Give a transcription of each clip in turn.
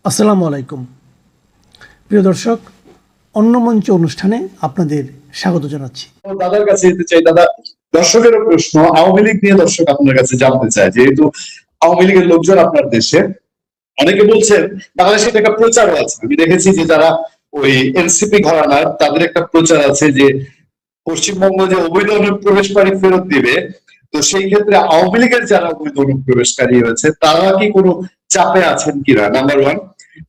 আসসালামু আলাইকুম প্রিয় দর্শক, অন্য মঞ্চ অনুষ্ঠানে আপনাদের স্বাগত জানাচ্ছি। দাদার কাছে যেতে চাই। দাদা, দর্শকেরও প্রশ্ন আওয়ামী লীগ নিয়ে দর্শক আপনার কাছে জানতে চায়, যেহেতু আওয়ামী লীগের লোকজন আপনার দেশে, অনেকে বলছেন বাংলাদেশে একটা প্রচারও আছে। আমি দেখেছি যে যারা ওই এনসিপি ঘরানার, তাদের একটা প্রচার আছে যে পশ্চিমবঙ্গ যে অবৈধ অনুপ্রবেশকারী ফেরত দিবে। তো সেই ক্ষেত্রে আওয়ামী লীগের যারা অবৈধ অনুপ্রবেশকারী হয়েছে তারা কি কোনো চাপে আছেন কিনা, নাম্বার ওয়ান।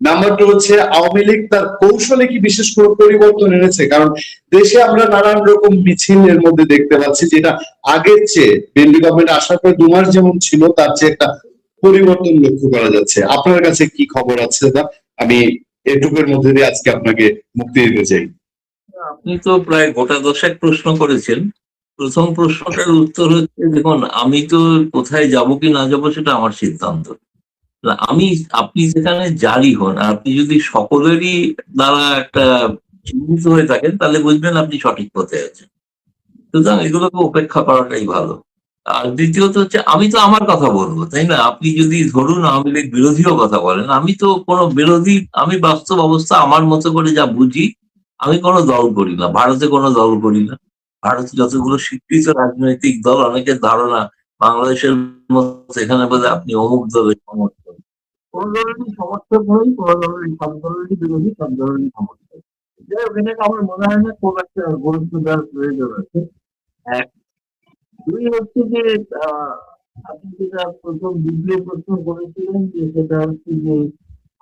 নাম্বার টু হচ্ছে, আওয়ামী লীগ তার কৌশলে কি বিশেষ কোনো পরিবর্তন এনেছে? কারণ দেশে আমরা নানান রকম মিছিল এর মধ্যে দেখতে পাচ্ছি, যেটা আগের চেয়ে বিএনপি গভর্নমেন্ট আসার পর 2 মাস যেমন ছিল তার চেয়ে একটা পরিবর্তন লক্ষ্য করা যাচ্ছে। আপনার কাছে কি খবর আছে দাদা? আমি এটুকুর মধ্যে দিয়ে আজকে আপনাকে মুক্তি দিতে চাই। আপনি তো প্রায় গোটা দশেক প্রশ্ন করেছেন। প্রথম প্রশ্নটার উত্তর হচ্ছে, দেখুন, আমি তো কোথায় যাব কি না যাব সেটা আমার সিদ্ধান্ত। আমি, আপনি যেখানে জারি হন, আপনি যদি সকলেরই দ্বারা একটা চিহ্নিত হয়ে থাকেন, তাহলে বুঝবেন আপনি সঠিক পথে আছেন। সুতরাং এগুলোকে উপেক্ষা করাটাই ভালো। আর দ্বিতীয়ত হচ্ছে, আমি তো আমার কথা বলবো, তাই না? আপনি যদি ধরুন আওয়ামী লীগ বিরোধীও কথা বলেন, আমি তো কোনো বিরোধী, আমি বাস্তব অবস্থা আমার মতো করে যা বুঝি, আমি কোনো দল করি না, ভারতে কোনো দল করি না। ভারতে যতগুলো স্বীকৃত রাজনৈতিক দল, অনেকের ধারণা বাংলাদেশের মতো এখানে বোধহয় আপনি অমুক দলের সমর্থক। কোন দলেরই সমর্থক নই, কোন দলেরই, সব দলেরই বিরোধী, সব দলেরই সমর্থক। যাই হোক, এটাকে আমার মনে হয় না কোন একটা গুরুত্ব দেওয়ার প্রয়োজন আছে। এক, দুই হচ্ছে যে আহ, আপনি যেটা প্রথম দ্বিতীয় প্রশ্ন করেছিলেন, যে সেটা হচ্ছে যে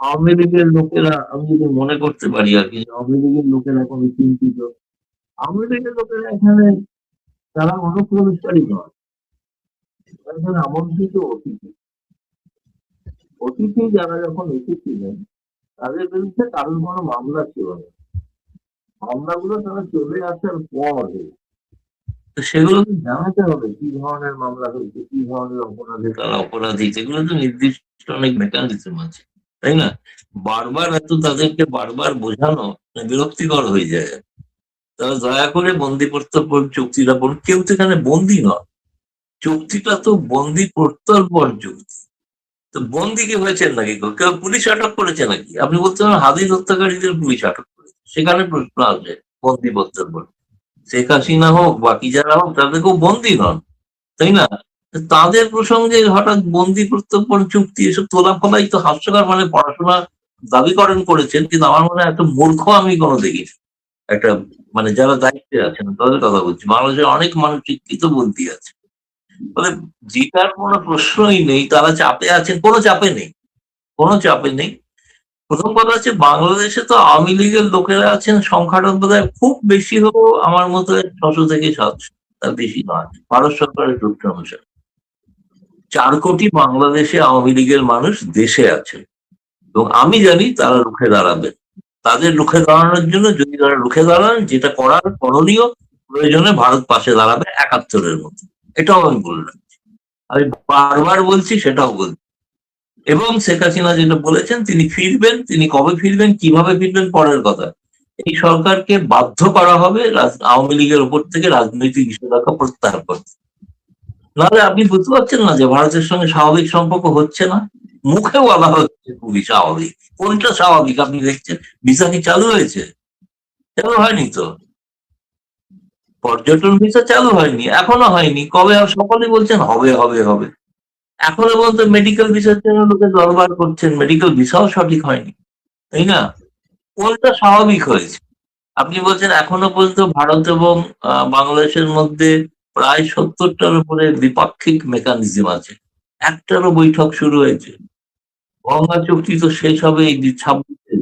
আওয়ামী লীগের লোকেরা, আমি যদি মনে করতে পারি আর কি, যে আওয়ামী লীগের লোকেরা কোনো চিন্তিত। আওয়ামী লীগের লোকেরা এখানে, তারা অনুপ্রবেশকারী নয়, তারা এখানে আমন্ত্রিত অতিথি। অতিথি যারা যখন এসেছিলেন, তাদের বিরুদ্ধে কারোর কোনো মামলা ছিল না। মামলাগুলো তারা চলে আসার পরে, তো সেগুলোকে জানাতে হবে কি ধরনের মামলা হয়েছে, কি ধরনের অপরাধে তারা অপরাধী। সেগুলো তো নির্দিষ্ট অনেক মেকানিজম আছে, তাই না? বারবার এত তাদেরকে বারবার বোঝানো বিরক্তিকর হয়ে যায়। তারা দয়া করে বন্দি প্রত্যর্পণ চুক্তিটা পড়ুন। কেউ তো এখানে বন্দি নয়, চুক্তিটা তো বন্দি প্রত্যর্পণ চুক্তি। তো বন্দি কি হয়েছেন নাকি? কেউ পুলিশ আটক করেছে নাকি? আপনি বলতে পারেন হাদিস হত্যাকারীদের পুলিশ আটক করেছে, সেখানে প্রশ্ন আসবে বন্দি প্রত্যর্পণ। শেখ হাসিনা হোক, বাকি যারা হোক, তাদের কেউ বন্দি নন, তাই না? তাদের প্রসঙ্গে হঠাৎ বন্দি প্রত্যর্পণ চুক্তি এসব তোলা ফলাই তো হাস্যকর। মানে পড়াশোনা দাবিকরণ করেছেন, কিন্তু আমার মনে হয় এত মূর্খ আমি কোনো দেখিনি। একটা, মানে যারা দায়িত্বে আছেন তাদের কথা বলছি, বাংলাদেশের অনেক মানুষ শিক্ষিত বন্দি আছে, ফলে যেটার কোনো প্রশ্নই নেই। তারা চাপে আছেন? কোনো চাপে নেই, কোনো চাপে নেই। প্রথম কথা হচ্ছে, বাংলাদেশে তো আওয়ামী লীগের লোকেরা আছেন সংখ্যাটা বোধহয় খুব বেশি হলেও আমার মতো 600 থেকে 700, তার বেশি নয়, ভারত সরকারের তথ্য অনুসারে। 4 কোটি বাংলাদেশে আওয়ামী লীগের মানুষ দেশে আছে, এবং আমি জানি তারা রুখে দাঁড়াবে। তাদের রুখে দাঁড়ানোর জন্য, যদি তারা রুখে দাঁড়ান, যেটা করার করণীয়, প্রয়োজনে ভারত পাশে দাঁড়াবে 71-এর মতো। এটাও আমি বললাম, আমি বারবার বলছি, সেটাও বলছি। এবং শেখ হাসিনা যেটা বলেছেন, তিনি ফিরবেন, তিনি কবে ফিরবেন, কিভাবে ফিরবেন, পরের কথা। এই সরকারকে বাধ্য করা হবে আওয়ামী লীগের উপর থেকে রাজনৈতিক নিষেধাজ্ঞা প্রত্যাহার করতে। নাহলে আপনি বুঝতে পারছেন না যে ভারতের সঙ্গে স্বাভাবিক সম্পর্ক হচ্ছে না? মুখে বলা হচ্ছে খুবই স্বাভাবিক। কোনটা স্বাভাবিক আপনি দেখছেন? ভিসা কি চালু হয়েছে? চালু হয়নি তো। পর্যটন ভিসা চালু হয়নি, এখনো হয়নি। কবে সকলেই বলছেন হবে হবে হবে। এখনো পর্যন্ত মেডিকেল ভিসার জন্য লোকে দরবার করছেন, মেডিকেল ভিসাও সঠিক হয়নি, তাই না? কোনটা স্বাভাবিক হয়েছে? আপনি বলছেন এখনো পর্যন্ত ভারত এবং বাংলাদেশের মধ্যে প্রায় 70টার উপরে দ্বিপাক্ষিক মেকানিজম আছে, একটারও বৈঠক শুরু হয়েছে? গঙ্গা চুক্তি তো শেষ হবে এই 26-এ,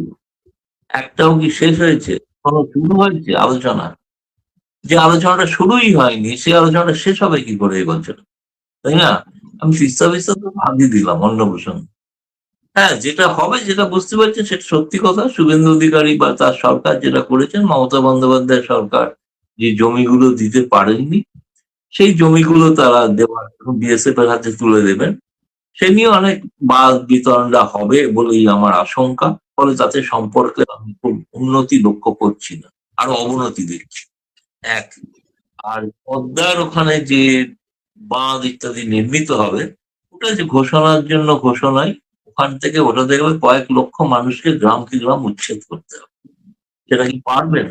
একটাও কি শেষ হয়েছে? কোনো শুরু হয়েছে আলোচনা? যে আলোচনাটা শুরুই হয়নি, সেই আলোচনাটা শেষ হবে কি করে এই বছর, তাই না? আমি তিস্তা বিস্তা তো বাদই দিলাম, অন্য প্রসঙ্গে। হ্যাঁ, যেটা হবে, যেটা বুঝতে পারছেন, সেটা সত্যি কথা। শুভেন্দু অধিকারী বা তার সরকার যেটা করেছেন, মমতা বন্দ্যোপাধ্যায় সরকার যে জমিগুলো দিতে পারেননি, সেই জমিগুলো তারা দেওয়ার বিএসএফ এর হাতে তুলে দেবেন। সে নিয়ে অনেক বাদ বিতণ্ডা হবে বলেই আমার আশঙ্কা। ফলে তাতে সম্পর্কে আমি খুব উন্নতি লক্ষ্য করছি না, আরো অবনতি দেখছি। এক, আর পদ্মার ওখানে যে বাঁধ ইত্যাদি নির্মিত হবে, ওটা যে ঘোষণার জন্য ঘোষণায়, ওখান থেকে ওঠাতে গেলে কয়েক লক্ষ মানুষকে গ্রাম কি গ্রাম উচ্ছেদ করতে হবে। সেটা কি পারবেন?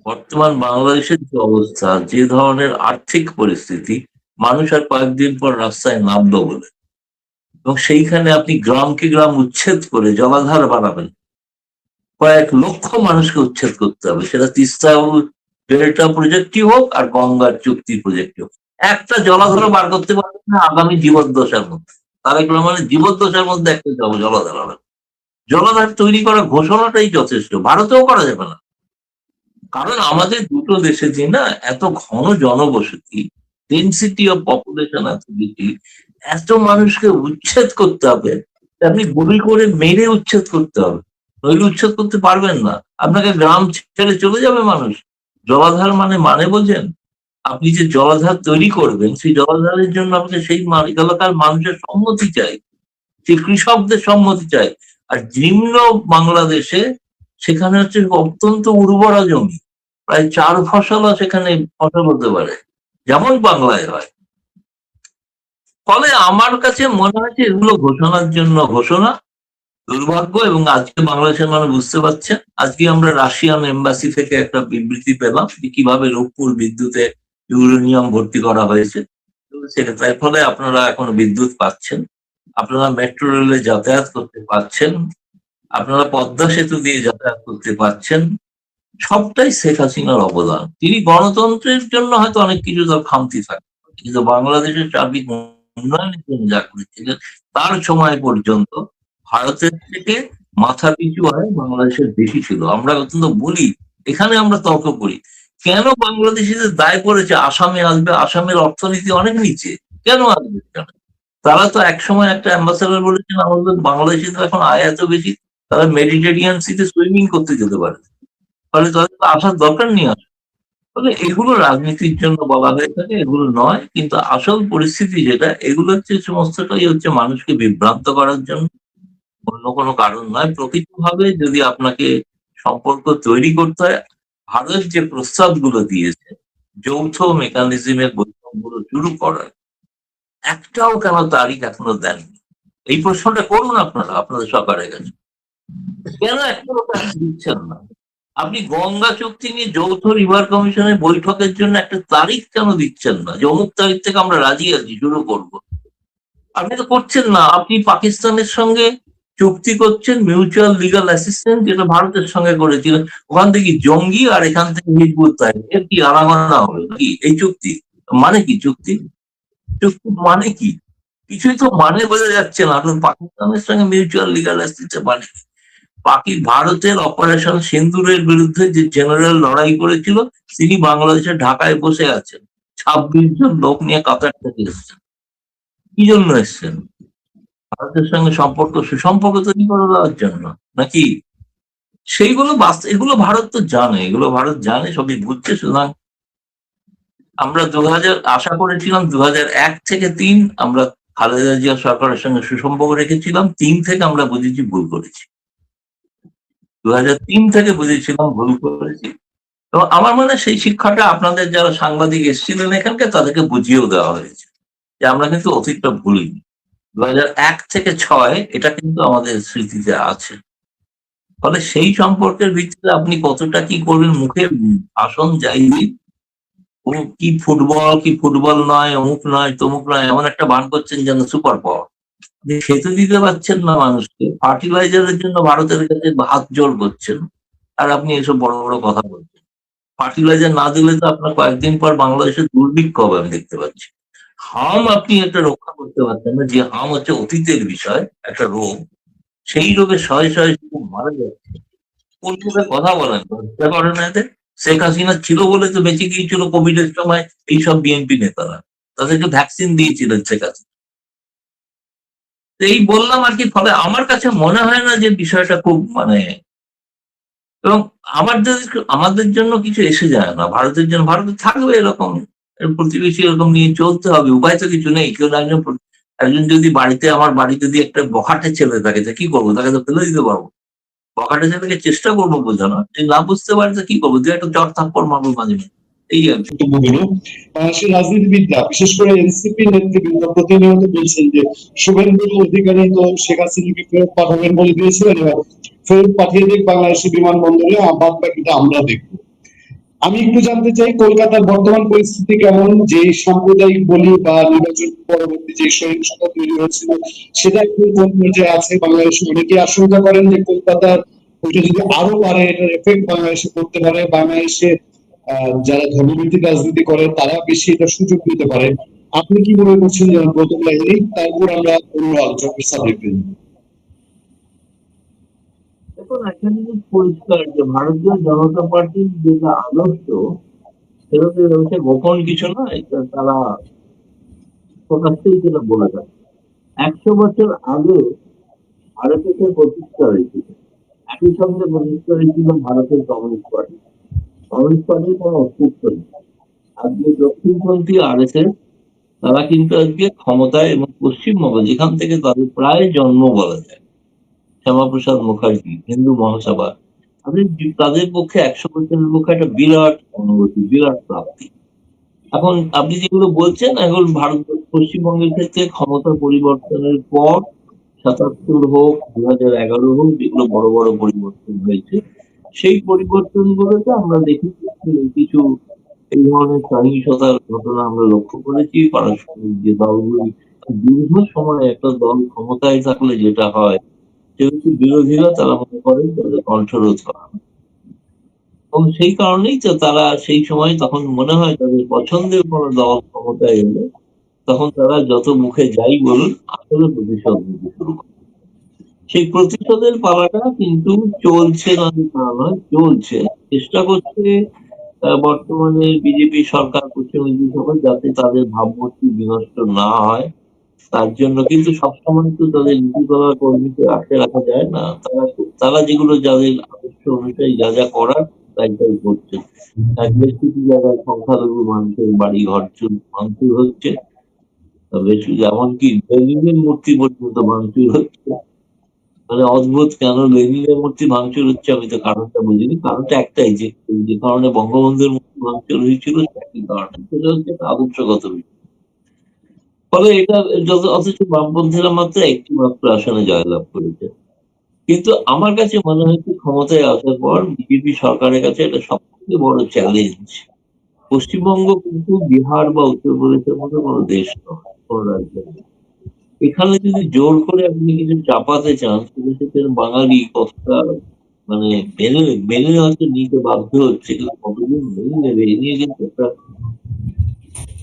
বর্তমান বাংলাদেশের যে অবস্থা, যে ধরনের আর্থিক পরিস্থিতি, মানুষ আর কয়েকদিন পর রাস্তায় নামলো বলে, এবং সেইখানে আপনি গ্রামকে গ্রাম উচ্ছেদ করে জলাধার বানাবেন, কয়েক লক্ষ মানুষকে উচ্ছেদ করতে হবে, সেটা তিস্তা ডেল্টা প্রজেক্টই হোক আর গঙ্গার চুক্তি প্রজেক্টই হোক। একটা জলাধার বার করতে পারবেন না আগামী জীবদ্দশার মধ্যে। তারেক রহমানের জীবদ্দশার মধ্যে একটা জলাধার হবে। জলাধার তৈরি করার ঘোষণাটাই যথেষ্ট, ভারতেও করা যাবে না। কারণ আমাদের দুটো দেশে যে না এত ঘন জনবসতি, ডেন্সিটি অফ পপুলেশন এত বেশি, এত মানুষকে উচ্ছেদ করতে হবে, আপনি গুলি করে মেরে উচ্ছেদ করতে হবে, নইলে উচ্ছেদ করতে পারবেন না। আপনাকে গ্রাম ছেড়ে চলে যাবে মানুষ। জলাধার মানে বোঝেন? আপনি যে জলাধার তৈরি করবেন, সেই জলাধারের জন্য আপনাকে সেই এলাকার মানুষের সম্মতি চাই, সেই কৃষকদের সম্মতি চাই। আর নিম্ন বাংলাদেশে সেখানে হচ্ছে অত্যন্ত উর্বরা জমি, প্রায় 4 ফসলও সেখানে ফসল হতে পারে, যেমন বাংলায় হয়। ফলে আমার কাছে মনে হচ্ছে এগুলো ঘোষণার জন্য ঘোষণা, দুর্ভাগ্য। এবং আজকে বাংলাদেশের মানুষ বুঝতে পারছে। আজকে আমরা রাশিয়ান এম্বাসি থেকে একটা বিবৃতি পেলাম যে কিভাবে রূপপুর বিদ্যুতে ইউরেনিয়াম ভর্তি করা হয়েছে। তার ফলে আপনারা এখন বিদ্যুৎ পাচ্ছেন, আপনারা মেট্রো রেলে যাতায়াত করতে পারছেন, আপনারা পদ্মা সেতু দিয়ে যাতায়াত করতে পারছেন। সবটাই শেখ হাসিনার অবদান। তিনি গণতন্ত্রের জন্য হয়তো অনেক কিছু তার খামতি থাকে, কিন্তু বাংলাদেশের সার্বিক উন্নয়নের জন্য যা করেছিলেন, তার সময় পর্যন্ত ভারতের থেকে মাথা পিছু আয় বাংলাদেশের বেশি ছিল। আমরা অত্যন্ত বলি, এখানে আমরা তর্ক করি, কেন বাংলাদেশিদের দায় পড়েছে আসামে আসবে, আসামের অর্থনীতি অনেক নিচে, কেন আসবে? তারা তো একসময় একটা অ্যাম্বাসাডার বলেছেন আমাদের বাংলাদেশিদের এখন আয় এত বেশি, তারা মেডিটেরিয়ান সিতে সুইমিং করতে যেতে পারে, ফলে তাদের তো আসার দরকার নেই। ফলে এগুলো রাজনীতির জন্য বলা হয়ে থাকে, এগুলো নয়। কিন্তু আসল পরিস্থিতি যেটা, এগুলো হচ্ছে সমস্তটাই হচ্ছে মানুষকে বিভ্রান্ত করার জন্য, অন্য কোনো কারণ নয়। প্রকৃতভাবে যদি আপনাকে সম্পর্ক তৈরি করতে হয়, ভারত যে প্রস্তাবগুলো দিয়েছে যৌথ মেকানিজমের বৈঠকগুলো শুরু করার, একটাও কেন তারিখ এখনো দেননি? এই প্রশ্নটা করুন আপনারা আপনাদের সরকারের কাছে, কেন এখনো তারিখ দিচ্ছেন না? আপনি গঙ্গা চুক্তি নিয়ে যৌথ রিভার কমিশনের বৈঠকের জন্য একটা তারিখ কেন দিচ্ছেন না, যে অমুক তারিখ থেকে আমরা রাজি আছি, শুরু করব? আপনি তো করছেন না। আপনি পাকিস্তানের সঙ্গে চুক্তি করছেন মিউচুয়াল লিগাল অ্যাসিস্ট্যান্স, যেটা ভারতের সঙ্গে করেছিলেন। ওখান থেকে জঙ্গি আর এখান থেকে হিজবুত তাহরির কি আলাদা হবে নাকি এই চুক্তি? মানে কি চুক্তি? চুক্তি মানে কি? কিছুই তো মানে বোঝা যাচ্ছে না। আপনার পাকিস্তানের সঙ্গে মিউচুয়াল লিগাল অ্যাসিস্ট্যান্স মানে কি? ভারতের অপারেশন সিন্দুরের বিরুদ্ধে যে জেনারেল লড়াই করেছিল, তিনি বাংলাদেশের ঢাকায় বসে আছেন, 26 জন লোক নিয়ে কাতার থেকে এসছেন। কি জন্য এসছেন? ভারতের সঙ্গে সুসম্পর্ক তৈরি করে দেওয়ার জন্য নাকি? সেইগুলো এগুলো ভারত তো জানে, এগুলো ভারত জানে, সবই বুঝছে। সুতরাং আমরা আশা করেছিলাম 2001 থেকে 3 আমরা খালেদা জিয়া সরকারের সঙ্গে সুসম্পর্ক রেখেছিলাম, 3 থেকে আমরা বুঝেছি ভুল করেছি, 2003 থেকে বুঝেছিলাম ভুল করেছি। এবং আমার মনে হয় সেই শিক্ষাটা আপনাদের যারা সাংবাদিক এসেছিলেন এখানকে, তাদেরকে বুঝিয়েও দেওয়া হয়েছে যে আমরা কিন্তু অতীতটা ভুলিনি। 2001 থেকে 6 এটা কিন্তু আমাদের স্মৃতিতে আছে। ফলে সেই সম্পর্কের ভিত্তিতে আপনি কতটা কি করবেন, মুখে ভাষণ যাই দিন, কি ফুটবল নয়, অমুক নয়, তমুক নয়, এমন একটা ভান করছেন যেন সুপার পাওয়ার। আপনি খেতে দিতে পারছেন না মানুষকে, ফার্টিলাইজারের জন্য ভারতের কাছে হাত জোর করছেন, আর আপনি এসব বড় বড় কথা বলছেন। ফার্টিলাইজার না দিলে তো আপনার কয়েকদিন পর বাংলাদেশের দুর্ভিক্ষ হবে, আমি দেখতে পাচ্ছি। হাম আপনি একটা রক্ষা করতে পারছেন না, যে হাম হচ্ছে অতীতের বিষয়, একটা রোগ, সেই রোগে শয়ে শয়ে মারা যাচ্ছে। কোন মুখে কথা বলেন, লজ্জা করে না এদের? শেখ হাসিনা ছিল বলে তো বেঁচে গিয়েছিল কোভিড এর সময় এইসব বিএনপি নেতারা, তাদেরকে ভ্যাকসিন দিয়েছিলেন শেখ হাসিনা। এই বললাম আর কি। ফলে আমার কাছে মনে হয় না যে বিষয়টা খুব এবং আমাদের জন্য কিছু এসে যায় না। ভারতের জন্য, ভারতে থাকবে এরকম, প্রতিবেশী এরকম নিয়ে চলতে হবে, উপায় তো কিছু নেই। কেউ একজন যদি আমার বাড়ি যদি একটা বখাটে ছেলে থাকে, তা কি করবো? তাকে তো ফেলে দিতে পারবো? বখাটে ছেলেকে চেষ্টা করবো বোঝানো, যদি না বুঝতে পারে তো কি করবো? দু একটা চর থাপ্পড় মারবো মাঝে মাঝে, এই আর কি। বক্তব্যগুলো বাংলাদেশের রাজনীতিবিদরা বিশেষ করে এনসিপি নেতৃবৃন্দ প্রতিনিয়ত বলছেন যে শুভেন্দু অধিকারী তো শেখ হাসিনাকে ফেরত পাঠাবেন বলে দিয়েছিলেন, এবার ফেরত পাঠিয়ে দিক বাংলাদেশের বিমানবন্দরে, বাদ বাকিটা আমরা দেখবো। আমি একটু জানতে চাই কলকাতার বর্তমান পরিস্থিতি কেমন, যে সাম্প্রদায়িক বলি বা নির্বাচন পরবর্তী যে সহিংসতা তৈরি হয়েছিল সেটা এখন কোন পর্যায়ে আছে বাংলাদেশে? অনেকে আশঙ্কা করেন যে কলকাতার ওইটা যদি আরো বাড়ে এটার এফেক্ট বাংলাদেশে পড়তে পারে, বাংলাদেশে যারা ধর্মভিত্তিক রাজনীতি করে তারা বেশি এটা সুযোগ নিতে পারে। আপনি কি মনে করছেন যে প্রথম লাইনে, তারপর আমরা অন্য আলোচনার সাবজেক্টে যাব। এখন একটা জিনিস পরিষ্কার যে ভারতীয় জনতা পার্টির যেটা আদর্শ সেটা তো হচ্ছে গোপন কিছু না, এটা তারা প্রকাশ্যেই সেটা বলে থাকে। 100 বছর আগে ভারতের প্রতিষ্ঠা হয়েছিল, একই সঙ্গে প্রতিষ্ঠা হয়েছিল ভারতের কমিউনিস্ট পার্টি। কমিউনিস্ট পার্টির কোনো অস্তিত্ব নেই। আজকে দক্ষিণপন্থী আরএসএস তারা কিন্তু আজকে ক্ষমতায়, এবং পশ্চিমবঙ্গ যেখান থেকে তাদের প্রায় জন্ম বলা যায়, শ্যামাপ্রসাদ মুখার্জি, হিন্দু মহাসভা, তাদের পক্ষে 100 বছরের পক্ষে একটা বিরাট অনুভূতি, বিরাট প্রাপ্তি। এখন আপনি যেগুলো বলছেন এখন ভারত পশ্চিমবঙ্গের ক্ষেত্রে ক্ষমতা পরিবর্তনের পর 77 হোক 2011 হোক, যেগুলো বড় বড় পরিবর্তন হয়েছে, সেই পরিবর্তনগুলোতে আমরা দেখেছি যে কিছু এই ধরনের সহিংসতার ঘটনা আমরা লক্ষ্য করেছি। পারস্পরিক যে দলগুলি, দীর্ঘ সময় একটা দল ক্ষমতায় থাকলে যেটা হয় যেহেতু বিরোধীরা তারা মনে করেন তাদের কণ্ঠরোধ করা, এবং সেই কারণেই তো তারা সেই সময় তখন মনে হয় তাদের পছন্দের কোনো দল ক্ষমতায় এলে তখন তারা যত মুখে যাই বলুন আসলে প্রতিশোধ নিতে শুরু করে। সেই প্রতিশোধের পালাটা কিন্তু চলছে না যে তা নয়, চলছে। চেষ্টা করছে বর্তমানে বিজেপি সরকার, পশ্চিমবঙ্গ সরকার, যাতে তাদের ভাবমূর্তি বিনষ্ট না হয় তার জন্য। কিন্তু সবসময় তো তাদের নীতিগত কর্মীকে আটকে রাখা যায় না, তারা তারা যেগুলো যাদের আদর্শ অনুযায়ী যা যা করার তাই তাই করছে। বেশ কিছু জায়গায় সংখ্যালঘু মানুষের বাড়ি ঘর ভাঙচুর হচ্ছে, বেশ এমনকি লেনিনের মূর্তি পর্যন্ত ভাঙচুর হচ্ছে। মানে অদ্ভুত, কেন লেনিনের মূর্তি ভাঙচুর হচ্ছে আমি তো কারণটা বুঝিনি। কারণটা একটাই, যে যে কারণে বঙ্গবন্ধুর মূর্তি ভাঙচুর হয়েছিল একই কারণে, সেটা হচ্ছে একটা আদর্শগত বিষয়। ফলে এটা অথচ বামপন্থীরা মাত্র একটি মাত্র আসনে জয়লাভ করেছে। কিন্তু আমার কাছে মনে হচ্ছে ক্ষমতায় আসার পর বিজেপি সরকারের কাছে এটা সব থেকে বড় চ্যালেঞ্জ। পশ্চিমবঙ্গ কিন্তু বিহার বা উত্তরপ্রদেশের মতো কোনো দেশ নয়, কোনো রাজ্য নয়। এখানে যদি জোর করে আপনি কিছু চাপাতে চান তাহলে সেখানে বাঙালি কতটা মানে মেনে মেনে হয়তো নিতে বাধ্য হচ্ছে, কিন্তু কতদিন মেনে নেবে এ নিয়ে কিন্তু একটা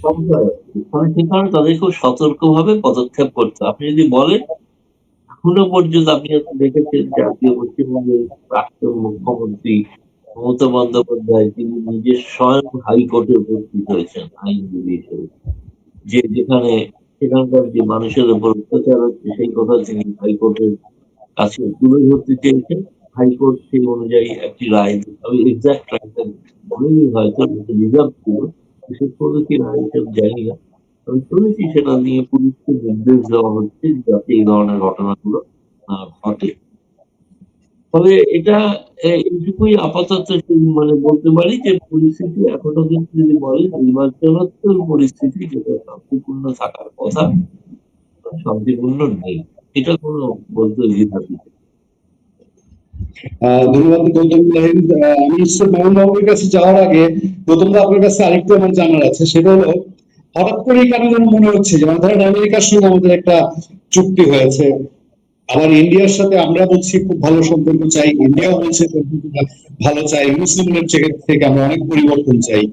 সংশয় আছে। ফলে সে কারণে তাদের খুব সতর্ক ভাবে পদক্ষেপ করতে হবে। আপনি যদি বলেন এখনো পর্যন্ত আপনি হয়তো দেখেছেন জাতীয় পশ্চিমবঙ্গের প্রাক্তন মুখ্যমন্ত্রী মমতা বন্দ্যোপাধ্যায় তিনি নিজে স্বয়ং হাইকোর্টে উপস্থিত হয়েছেন আইনজীবী হিসেবে, যে যেখানে সেখানকার যে মানুষের উপর অত্যাচার হচ্ছে সেই কথা তিনি হাইকোর্টের কাছে তুলে ধরতে চেয়েছেন। হাইকোর্ট সেই অনুযায়ী একটি রায় আমি এক্সাক্ট রায়টা বলিনি, হয়তো রিজার্ভ ছিল, বিশেষ করে কি রায় হিসেবে জানি না। আমি শুনেছি সেটা নিয়ে পুলিশকে নির্দেশ দেওয়া হচ্ছে যাতে এই ধরনের ঘটনাগুলো না ঘটে। তবে এটা এইটুকুই আপাতত মানে বলতে পারি যে পরিস্থিতি এখনো কিন্তু যদি বলে নির্বাচনোত্তর পরিস্থিতি যেটা শান্তিপূর্ণ থাকার কথা শান্তিপূর্ণ নেই, এটা কোনো বলতে দ্বিধা নেই। ধন্যবাদ গৌতম লাহিড়ী। আমি মিস্টার মোহন বাবুর কাছে যাওয়ার আগে গৌতম দা আপনার কাছে আরেকটু আমার জানার আছে, সেটা হলো হঠাৎ করে কেন যেন মনে হচ্ছে যে মানে ধরেন আমেরিকার সঙ্গে আমাদের একটা চুক্তি হয়েছে, আবার ইন্ডিয়ার সাথে আমরা বলছি খুব ভালো সম্পর্ক চাই, ইন্ডিয়াও বলছে সম্পর্কটা ভালো চাই, মুসলিমের থেকে আমরা অনেক পরিবর্তন চাই,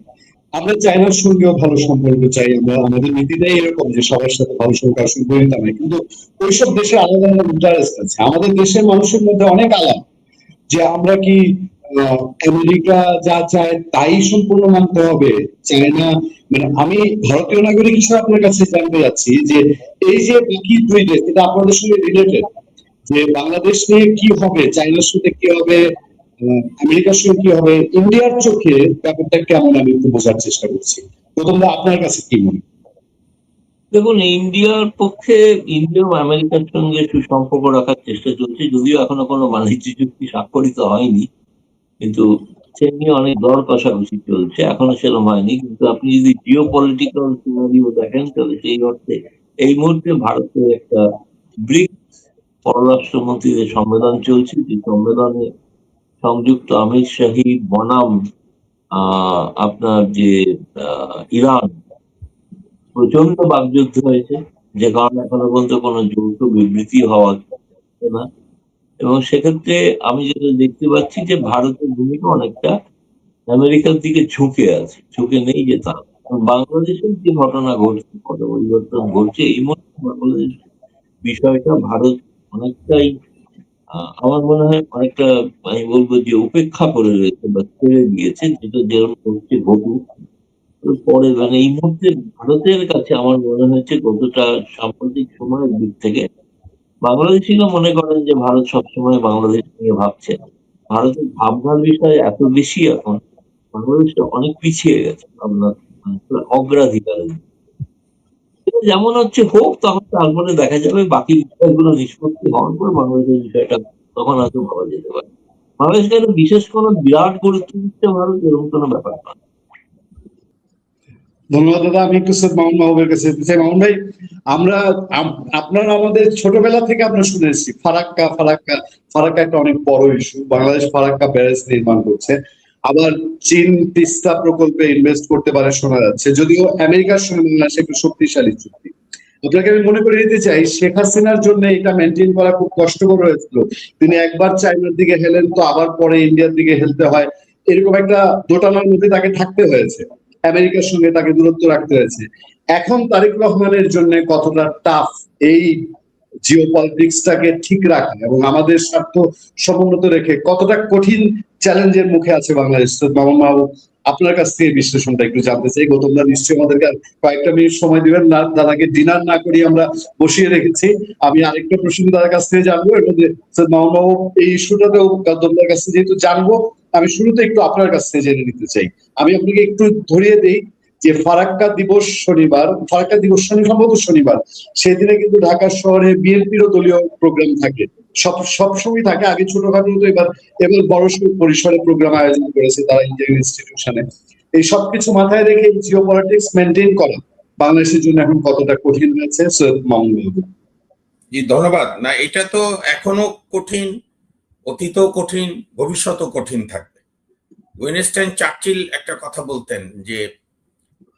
আমরা চায়নার সঙ্গেও ভালো সম্পর্ক চাই, আমরা আমাদের নীতিটাই এরকম যে সবার সাথে ভালো সম্পর্ক আসলে গড়ে নিতে হবে। কিন্তু ওইসব দেশে আলাদা আলাদা ইন্টারেস্ট আছে, আমাদের দেশের মানুষের মধ্যে অনেক আলাদা, যে আমরা কি আমেরিকা যা চায় তাই সম্পূর্ণ মানতে হবে, চায়না মানে আমি ভারতীয় নাগরিক হিসেবে আপনার কাছে জানতে যাচ্ছি যে এই যে বাকি দুই দেশ এটা আপনাদের সঙ্গে রিলেটেড, যে বাংলাদেশ নিয়ে কি হবে, চায়নার সাথে কি হবে, আমেরিকার সঙ্গে কি হবে, ইন্ডিয়ার চোখে ব্যাপারটা কেমন আমি একটু বোঝার চেষ্টা করছি। প্রথমত আপনার কাছে কি মনে হয়? দেখুন, ইন্ডিয়ার পক্ষে ইন্ডিয়া ও আমেরিকার সঙ্গে সুসম্পর্ক রাখার চেষ্টা চলছে, যদিও এখনো কোনো বাণিজ্য চুক্তি স্বাক্ষরিত হয়নি। কিন্তু সে নিয়ে অনেক দর কষাকষি চলছে, এখনো সেরকম হয়নি। কিন্তু আপনি যদি জিও পলিটিক্যাল সিনারিও দেখেন তাহলে সেই অর্থে এই মুহূর্তে ভারতের একটা ব্রিক্স পররাষ্ট্রমন্ত্রীদের সম্মেলন চলছে, যে সম্মেলনে সংযুক্ত আমির শাহী বনাম আপনার যে ইরান, প্রচন্ড বাকযুদ্ধ হয়েছে, যে কারণে এখনো পর্যন্ত কোনো যৌথ বিবৃতি হওয়া যাচ্ছে না। এবং সেক্ষেত্রে আমি যেটা দেখতে পাচ্ছি যে ভারতের ভূমিকা অনেকটা আমেরিকার দিকে ঝুঁকে আছে, ঝুঁকে নেই যে তা না। বাংলাদেশের যে ঘটনা ঘটছে, পট পরিবর্তন ঘটছে, এই মুহূর্তে বাংলাদেশ বিষয়টা ভারত অনেকটাই আমার মনে হয় অনেকটা, আমি বলবো যে উপেক্ষা করে রয়েছে বা ছেড়ে দিয়েছে, যেটা যেরকম হচ্ছে ঘটুক। পরে মানে এই মুহূর্তে ভারতের কাছে আমার মনে হয়েছে কতটা সাম্প্রতিক সময়ের দিক থেকে বাংলাদেশিরা মনে করেন যে ভারত সবসময় বাংলাদেশ নিয়ে ভাবছে। ভারতের ভাবনার বিষয়ে এত বেশি এখন বাংলাদেশটা অনেক পিছিয়ে গেছে ভাবনার অগ্রাধিকারের দিকে। এটা যেমন হচ্ছে হোক, তখন তারপরে দেখা যাবে বাকি বিষয়গুলো নিষ্পত্তি হওয়ার পর বাংলাদেশের বিষয়টা তখন হয়তো ভাবা যেতে পারে। বাংলাদেশকে একটা বিশেষ কোনো বিরাট গুরুত্ব দিচ্ছে ভারত, এরকম কোনো ব্যাপার না। ধন্যবাদ দাদা। আমি একটু সৈয়দ মামুন মাহবুবের কাছে যেতে চাই। মামুন ভাই, আমরা আপনারা আমাদের ছোটবেলা থেকে আমরা শুনে এসেছি ফারাক্কা ফারাক্কা ফারাক্কা একটা অনেক বড় ইস্যু। বাংলাদেশ ফারাক্কা ব্যারেজ নির্মাণ করছে, আবার চীন তিস্তা প্রকল্পে ইনভেস্ট করতে পারে শোনা যাচ্ছে, যদিও আমেরিকার সঙ্গে বাংলাদেশ একটু শক্তিশালী চুক্তি। আপনাকে আমি মনে করে দিতে চাই, শেখ হাসিনার জন্য এটা মেনটেন করা খুব কষ্টকর হয়েছিল। তিনি একবার চাইনার দিকে হেলেন, তো আবার পরে ইন্ডিয়ার দিকে হেলতে হয়, এরকম একটা দোটানার মধ্যে তাকে থাকতে হয়েছে, আমেরিকার সঙ্গে তাকে দূরত্ব রাখতে হয়েছে। এখন তারেক রহমানের জন্য কতটা টাফ এই জিও পলিটিক্সটাকে ঠিক রাখা এবং আমাদের স্বার্থ সমুন্নত রেখে কতটা কঠিন চ্যালেঞ্জের মুখে আছে বাংলাদেশ। মামুন মাহবুব, আপনার কাছ থেকে বিশ্লেষণটা একটু জানতে চাই। গৌতমদা নিশ্চয়ই আমাদেরকে আর কয়েকটা মিনিট সময় দিবেন না, দাদাকে ডিনার না করি আমরা বসিয়ে রেখেছি। আমি আরেকটা প্রশ্ন দাদার কাছ থেকে জানবো, এর মধ্যে মামুন মাহবুব এই ইস্যুটাতেও গৌতমদার কাছ থেকে যেহেতু জানবো, আমি শুরুতে একটু আপনার কাছ থেকে জেনে নিতে চাই। আমি আপনাকে একটু ধরিয়ে দিই যে ফারাক্কা দিবস শনিবার, ফারাক্কা দিবস সম্ভবত শনিবার, সেদিনে কিন্তু ঢাকা শহরে বিএনপিরও দলীয় প্রোগ্রাম থাকে, সবসময় থাকে। আগে ছোটখাটো হতো, এবার বড় পরিসরে প্রোগ্রাম আয়োজন করেছে তারা ইন্ডিয়ান ইনস্টিটিউশনে। এই সবকিছু মাথায় রেখে জিও পলিটিক্স মেনটেন করা বাংলাদেশের জন্য এখন কতটা কঠিন হয়েছে, সৈয়দ মামুন মাহবুব। জি ধন্যবাদ। না, এটা তো এখনো কঠিন, অতীতও কঠিন, ভবিষ্যতও কঠিন থাকবে। উইনস্টন চার্চিল একটা কথা বলতেন যে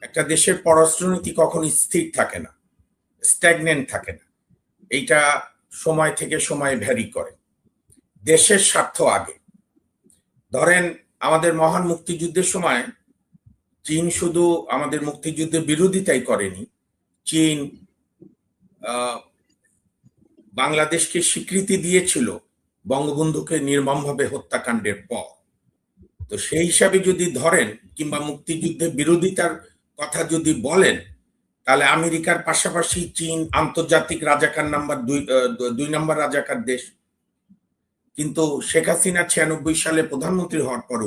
একটা দেশের পররাষ্ট্রনীতি কখনো স্থির থাকে না, স্ট্যাগনেন্ট থাকে না। এইটা সময় থেকে সময় ভ্যারি করে। দেশের স্বার্থ আগে। ধরেন আমাদের মহান মুক্তিযুদ্ধের সময় চীন শুধু আমাদের মুক্তিযুদ্ধের বিরোধিতাই করেনি, চীন বাংলাদেশকে স্বীকৃতি দিয়েছিল বঙ্গবন্ধুকে নির্মমভাবে হত্যাকাণ্ডের পর। তো সেই হিসাবে যদি ধরেন কিংবা মুক্তিযুদ্ধের বিরোধিতার কথা যদি বলেন, তাহলে আমেরিকার পাশাপাশি চীন আন্তর্জাতিক রাজাকার নাম্বার 2 নম্বর রাজাকার দেশ। কিন্তু শেখ হাসিনা 96 সালে প্রধানমন্ত্রী হওয়ার পর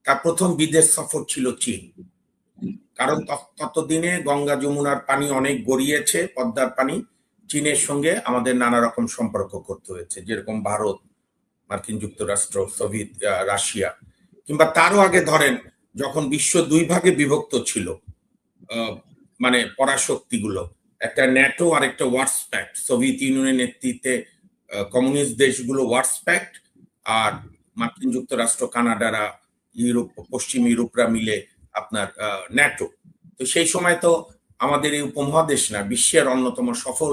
তার প্রথম বিদেশ সফর ছিল চীন। কারণ ততদিনে গঙ্গা যমুনার পানি অনেক গড়িয়েছে, পদ্মার পানি। চীনের সঙ্গে আমাদের নানা রকম সম্পর্ক করতে হয়েছে, যেরকম ভারত, মার্কিন যুক্তরাষ্ট্র, সোভিয়েত রাশিয়া, কিংবা তারও আগে ধরেন যখন বিশ্ব 2 ভাগে বিভক্ত ছিল, মানে পরাশক্তিগুলো, একটা ন্যাটো আর একটা ওয়ার্স প্যাক্ট। সোভিয়েত ইউনিয়নের নেতৃত্বে কমিউনিস্ট দেশগুলো ওয়ার্স প্যাক্ট, আর মার্কিন যুক্তরাষ্ট্র, কানাডারা, ইউরোপ, পশ্চিম ইউরোপরা মিলে আপনার ন্যাটো। তো সেই সময় তো আমাদের এই উপমহাদেশ না, বিশ্বের অন্যতম সফল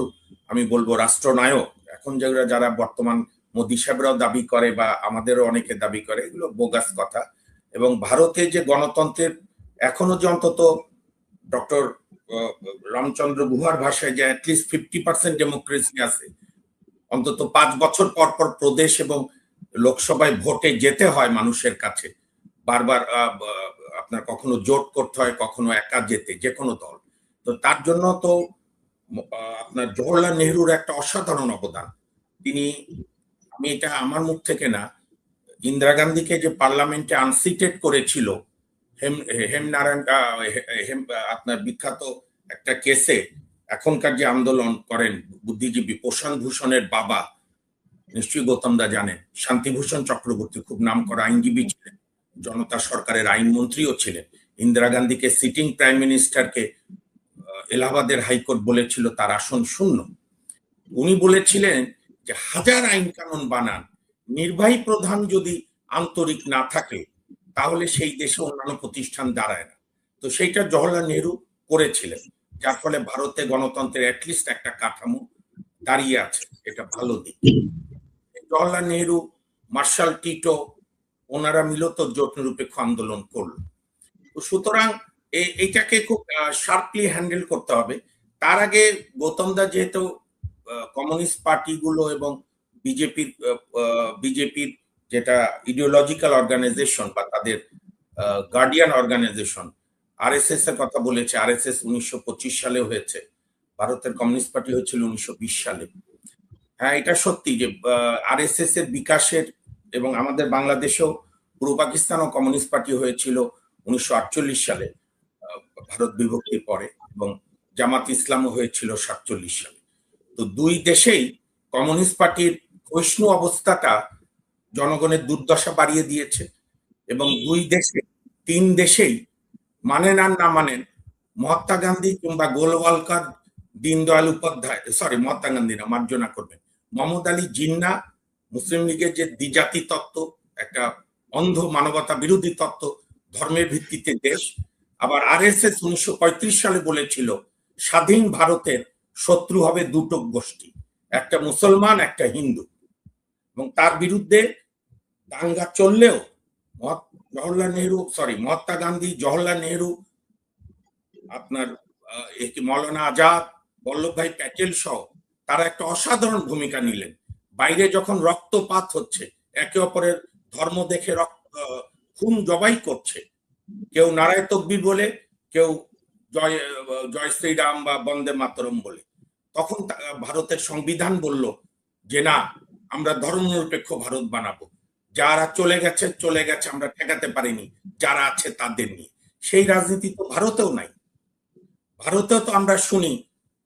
আমি বলবো রাষ্ট্রনায়ক। এখন যারা বর্তমান মোদী সাহেবরাও দাবি করে বা আমাদেরও অনেকে দাবি করে, এগুলো বোগাস কথা। এবং ভারতে যে গণতন্ত্রের এখনো যে অন্তত ডক্টর রামচন্দ্র গুহার ভাষায় যে অ্যাটলিস্ট 50% ডেমোক্রেসি আছে, অন্তত 5 বছর পর পর প্রদেশ এবং লোকসভায় ভোটে যেতে হয় মানুষের কাছে, বারবার আপনার কখনো জোট করতে হয়, কখনো একা যেতে, যে কোনো দল। তো তার জন্য তো আপনার জওহরলাল নেহরুর একটা অসাধারণ অবদান। তিনি, আমি এটা আমার মুখ থেকে না, ইন্দিরা গান্ধীকে যে পার্লামেন্টে আনসিটেড করেছিল হেমনারায়ণ, আপনার বিখ্যাত একটা কেসে, এখনকার যে আন্দোলন করেন বুদ্ধিজীবী প্রশান্ত ভূষণের বাবা, নিশ্চয়ই গৌতমদা জানেন, শান্তিভূষণ চক্রবর্তী, খুব নাম করা আইনজীবী ছিলেন। জনতা সরকারের আইনমন্ত্রীও ছিলেন। ইন্দিরা গান্ধীকে সিটিং প্রাইম মিনিস্টারকে এলাহাবাদের হাইকোর্ট বলেছিল তার আসন শূন্য। উনি বলেছিলেন যে হাজার আইন কানুন বানান, নির্বাহী প্রধান যদি আন্তরিক না থাকে তাহলে সেই দেশে অন্যান্য প্রতিষ্ঠান দাঁড়ায় না। তো সেইটা জওহরলাল নেহরু করেছিলেন, যার ফলে ভারতে গণতন্ত্রের অ্যাটলিস্ট একটা কাঠামো দাঁড়িয়ে আছে, এটা ভালো দিক। জওহরলাল নেহরু, মার্শাল টিটো, ওনারা মিলত জোট নিরপেক্ষ আন্দোলন করলো। সুতরাং এইটাকে খুব শার্পলি হ্যান্ডেল করতে হবে। তার আগে গৌতম দা যেহেতু কমিউনিস্ট পার্টিগুলো এবং বিজেপির যেটা ইডিওলজিক্যাল অর্গানাইজেশন বা তাদের গার্ডিয়ান অর্গানাইজেশন আরএসএস এর কথা বলেছে। আরএসএস 1925 সালে হয়েছে, ভারতের কমিউনিস্ট পার্টি হয়েছিল 1920 সালে। হ্যাঁ, এটা সত্যি যে আরএসএস এর বিকাশের, এবং আমাদের বাংলাদেশেও পূর্ব পাকিস্তানও কমিউনিস্ট পার্টি হয়েছিল 1948 সালে ভারত বিভক্তির পরে, এবং জামাত ইসলামও হয়েছিল 47 সালে। তো দুই দেশেই কমিউনিস্ট পার্টির ক্ষয়িষ্ণু অবস্থাটা জনগণের দুর্দশা বাড়িয়ে দিয়েছে, এবং তিন দেশেই মানেন আর না মানেন, মহাত্মা গান্ধী কিংবা গোলওয়ালকার, দীনদয়াল উপাধ্যায়, সরি মহাত্মা গান্ধী না, মার্জনা করবেন, মোহাম্মদ আলী জিন্নাহ, মুসলিম লীগের যে দ্বিজাতি তত্ত্ব, একটা অন্ধ মানবতা বিরোধী তত্ত্ব, ধর্মের ভিত্তিতে দেশ। আবার আরএসএস 1935 সালে বলেছিল স্বাধীন ভারতের শত্রু হবে দুটো গোষ্ঠী, একটা মুসলমান, একটা হিন্দু, এবং তার বিরুদ্ধে দাঙ্গা চললেও মহাত্মা গান্ধী, জওহরলাল নেহরু, আপনার মৌলানা আজাদ, বল্লভভাই প্যাটেল সহ তারা একটা অসাধারণ ভূমিকা নিলেন। বাইরে যখন রক্তপাত হচ্ছে, একে অপরের ধর্ম দেখে খুন জবাই করছে, কেউ নারায় তকবীর বলে, কেউ জয় জয় শ্রীরাম বা বন্দে মাতরম বলে, তখন ভারতের সংবিধান বলল যে না, আমরা ধর্মনিরপেক্ষ ভারত বানাবো, যারা চলে গেছে, আমরা ঠেকাতে পারিনি, যারা আছে তাদের নিয়ে। সেই রাজনীতি তো ভারতেও নাই। ভারতেও তো আমরা শুনি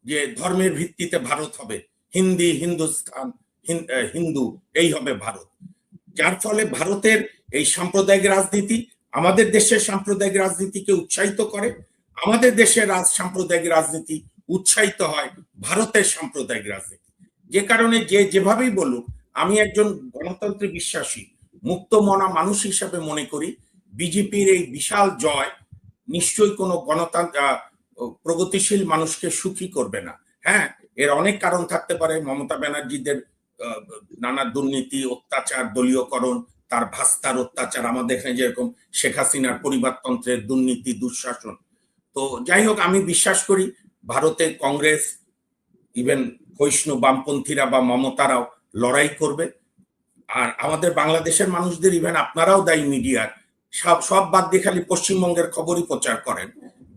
যে ধর্মের ভিত্তিতে ভারত হবে, হিন্দুস্তান, হিন্দু, এই হবে ভারত। যার ফলে ভারতের এই সাম্প্রদায়িক রাজনীতি আমাদের দেশের সাম্প্রদায়িক রাজনীতিকে উৎসাহিত করে, আমাদের দেশের সাম্প্রদায়িক রাজনীতি উৎসাহিত হয় ভারতের সাম্প্রদায়িক রাজনীতি। যে কারণে যেভাবেই বলুক, আমি একজন গণতন্ত্রে বিশ্বাসী মুক্ত মনা মানুষ হিসাবে মনে করি বিজেপির এই বিশাল জয় নিশ্চয়ই কোনো প্রগতিশীল মানুষকে সুখী করবে না। হ্যাঁ, এর অনেক কারণ থাকতে পারে, মমতা ব্যানার্জিদের নানা দুর্নীতি, অত্যাচার, দলীয়করণ, তার ভাস্তার অত্যাচার, আমাদের এখানে যেরকম শেখ হাসিনার পরিবারতন্ত্রের দুর্নীতি, দুঃশাসন। তো যাই হোক, আমি বিশ্বাস করি ভারতে কংগ্রেস, ইভেন ক্ষয়িষ্ণু বামপন্থীরা বা মমতারাও লড়াই করবে। আর আমাদের বাংলাদেশের মানুষদের, ইভেন আপনারাও দায়ী মিডিয়ার, সব বাদ দিয়ে খালি পশ্চিমবঙ্গের খবরই প্রচার করেন।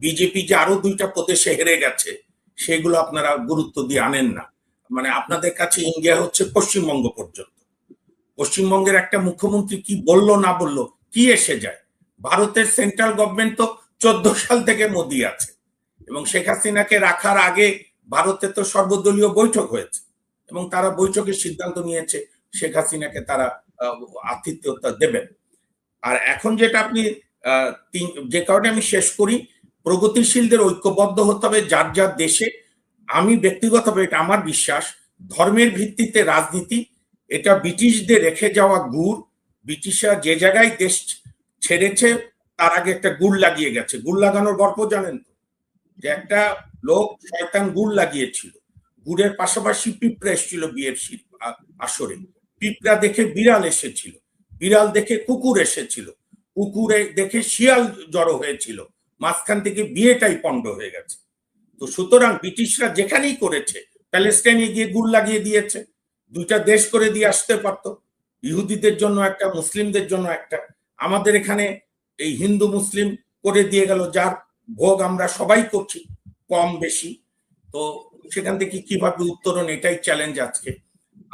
বিজেপি যে আরো 2টা প্রদেশে হেরে গেছে সেগুলো আপনারা গুরুত্ব দিয়ে আনেন না। মানে আপনাদের কাছে ইন্ডিয়া হচ্ছে পশ্চিমবঙ্গ পর্যন্ত। পশ্চিমবঙ্গের একটা মুখ্যমন্ত্রী কি বললো না বললো কি এসে যায়? ভারতের সেন্ট্রাল গভর্নমেন্ট তো 14 সাল থেকে মোদি আছে, এবং শেখ হাসিনাকে রাখার আগে ভারতে তো সর্বদলীয় বৈঠক হয়েছে, এবং তারা বৈঠকের সিদ্ধান্ত নিয়েছে শেখ হাসিনাকে তারা আতিথ্যতা দেবেন। আর এখন যেটা আপনি যে কারণে আমি শেষ করি, প্রগতিশীলদের ঐক্যবদ্ধ হতে হবে যার যার দেশে। আমি ব্যক্তিগতভাবে, এটা আমার বিশ্বাস, ধর্মের ভিত্তিতে রাজনীতি এটা ব্রিটিশদের রেখে যাওয়া গুড়। ব্রিটিশরা যে জায়গায় দেশ ছেড়েছে তার আগে একটা গুড় লাগিয়ে গেছে। গুড় লাগানোর গল্প জানেন তো, যে একটা লোক শয়তান গুড় লাগিয়েছিল, গুড়ের পাশাপাশি পিঁপড়া এসেছিল বিয়ের আসরে, পিঁপড়া দেখে বিড়াল এসেছিল, বিড়াল দেখে কুকুর এসেছিল, কুকুরে দেখে শিয়াল জড়ো হয়েছিল, মাঝখান থেকে বিয়েটাই পণ্ড হয়ে গেছে। তো সুতরাং ব্রিটিশরা যেখানেই করেছে, প্যালেস্টাইনে গিয়ে গুড় লাগিয়ে দিয়েছে, 2টা দেশ করে দিয়ে আসতে পারতো, ইহুদিদের জন্য একটা, মুসলিমদের জন্য একটা। আমাদের এখানে এই হিন্দু মুসলিম করে দিয়ে গেল, যার ভোগ আমরা সবাই করছি কম বেশি। তো সেখান থেকে কিভাবে উত্তরণ, এটাই চ্যালেঞ্জ আজকে।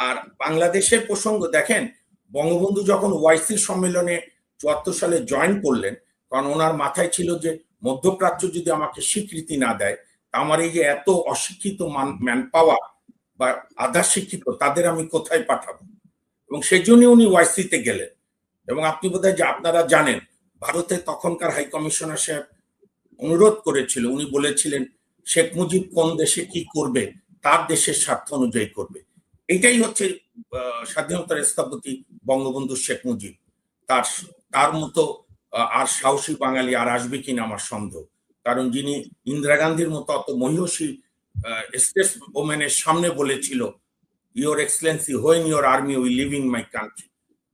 আর বাংলাদেশের প্রসঙ্গ দেখেন, বঙ্গবন্ধু যখন ওআইসি সম্মেলনে 74 সালে জয়েন করলেন, কারণ ওনার মাথায় ছিল যে মধ্যপ্রাচ্য যদি আমাকে স্বীকৃতি না দেয়, আমার এই যে এত অশিক্ষিত ম্যান পাওয়ার বা আধা শিক্ষিত, তাদের আমি কোথায় পাঠাবো? এবং সেই জন্য উনি ওআইসিতে গেলেন, এবং আপনি বোধহয় যে আপনারা জানেন, ভারতে তখনকার হাই কমিশনার সাহেব অনুরোধ করেছিল, উনি বলেছিলেন শেখ মুজিব কোন দেশে কি করবে তার দেশের স্বার্থ অনুযায়ী করবে। এটাই হচ্ছে স্বাধীনতার স্থপতি বঙ্গবন্ধু শেখ মুজিব। তার তার মতো আর সাহসী বাঙালি আর আসবে কিনা আমার সন্দেহ। কারণ যিনি ইন্দিরা গান্ধীর মতো অত মহিষী স্টেটস ওম্যানের সামনে বলেছিল, your Excellency when your army will live in my country.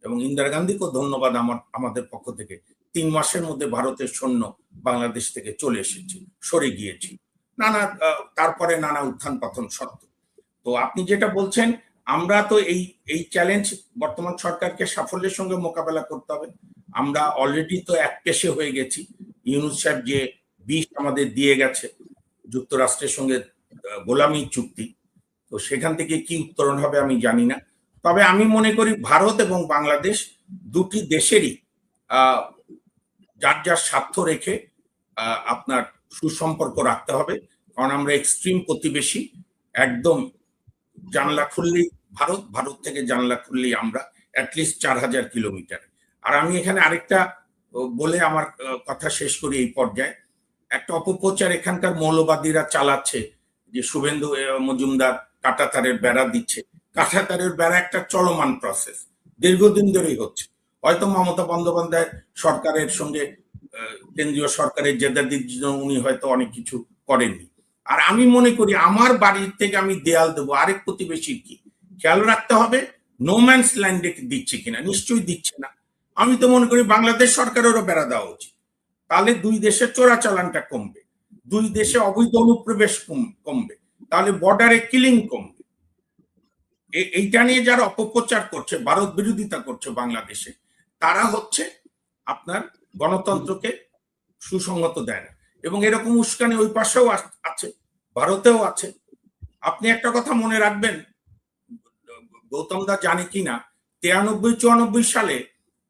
এবং ইন্দিরা গান্ধীকেও ধন্যবাদ আমাদের পক্ষ থেকে, 3 মাসের মধ্যে ভারতের সৈন্য বাংলাদেশ থেকে চলে এসেছে, সরে গিয়েছে, তারপরে নানা উত্থান পতন সত্য। তো আপনি যেটা বলছেন, আমরা তো এই চ্যালেঞ্জ বর্তমান সরকারকে সাফল্যের সঙ্গে মোকাবেলা করতে হবে। আমরা অলরেডি তো এক পেশে হয়ে গেছি। ইউনূস সাহেব যে বিষ আমাদের দিয়ে গেছে যুক্তরাষ্ট্রের সঙ্গে গোলামি চুক্তি, তো সেখান থেকে কি উত্তরণ হবে আমি জানি না। তবে আমি মনে করি ভারত এবং বাংলাদেশ দুটি দেশেরই যার যার স্বার্থ রেখে আপনার সুসম্পর্ক রাখতে হবে। কারণ আমরা এক্সট্রিম প্রতিবেশী, একদম জানলা খুললেই ভারত, ভারত থেকে জানলা খুললেই আমরা অ্যাটলিস্ট 4000 কিলোমিটার। আর আমি এখানে আরেকটা বলে আমার কথা শেষ করি এই পর্যায়ে, একটা অপপ্রচার এখানকার মৌলবাদীরা চালাচ্ছে যে শুভেন্দু মজুমদার কাঁটাতারের বেড়া দিচ্ছে। কাঁটাতারের বেড়া একটা চলমান প্রসেস, দীর্ঘদিন ধরেই হচ্ছে। হয়তো মমতা বন্দ্যোপাধ্যায় সরকারের সঙ্গে কেন্দ্রীয় সরকারের জেদাদির জন্য উনি হয়তো অনেক কিছু করেননি। আর আমি মনে করি আমার বাড়ির থেকে আমি দেয়াল দেবো, আরেক প্রতিবেশীর কি খেয়াল রাখতে হবে, নো ম্যানস ল্যান্ডে দিচ্ছে কিনা, নিশ্চয়ই দিচ্ছে না। আমি তো মনে করি বাংলাদেশ সরকারেরও বেড়া দেওয়া উচিত, তাহলে দুই দেশে চোরাচালানটা কমবে, দুই দেশে অবৈধ অনুপ্রবেশ কমবে, তাহলে বর্ডারে কিলিং কমবে। এইটা নিয়ে যারা অপপ্রচার করছে, ভারত বিরোধিতা করছে বাংলাদেশে, তারা হচ্ছে আপনার গণতন্ত্রকে সুসংহত দেয় না। এবং এরকম উস্কানি ওই পাশেও আছে, ভারতেও আছে। আপনি একটা কথা মনে রাখবেন, গৌতম দা জানে কিনা, 93-94 সালে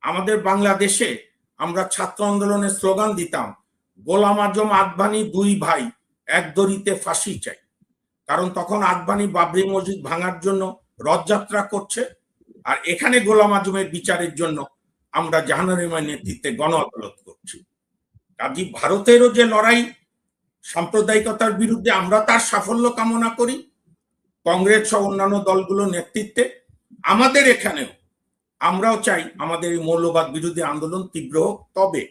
আমাদের বাংলাদেশে আমরা ছাত্র আন্দোলনের স্লোগান দিতাম, গোলাম আজম আদভানি দুই ভাই, এক দড়িতে ফাঁসি চাই। কারণ তখন আদভানি বাবরি মসজিদ ভাঙার জন্য রথযাত্রা করছে, আর এখানে গোলাম আজমের বিচারের জন্য আমরা জাহানারিমার নেতৃত্বে গণ আদালত করছি। কাজী ভারতেরও যে লড়াই সাম্প্রদায়িকতার বিরুদ্ধে, আমরা তার সাফল্য কামনা করি কংগ্রেস সহ অন্যান্য দলগুলোর নেতৃত্বে। আমাদের এখানেও আমরাও চাই আমাদের এই মৌলবাদ বিরোধী আন্দোলন তীব্র হোক। তবে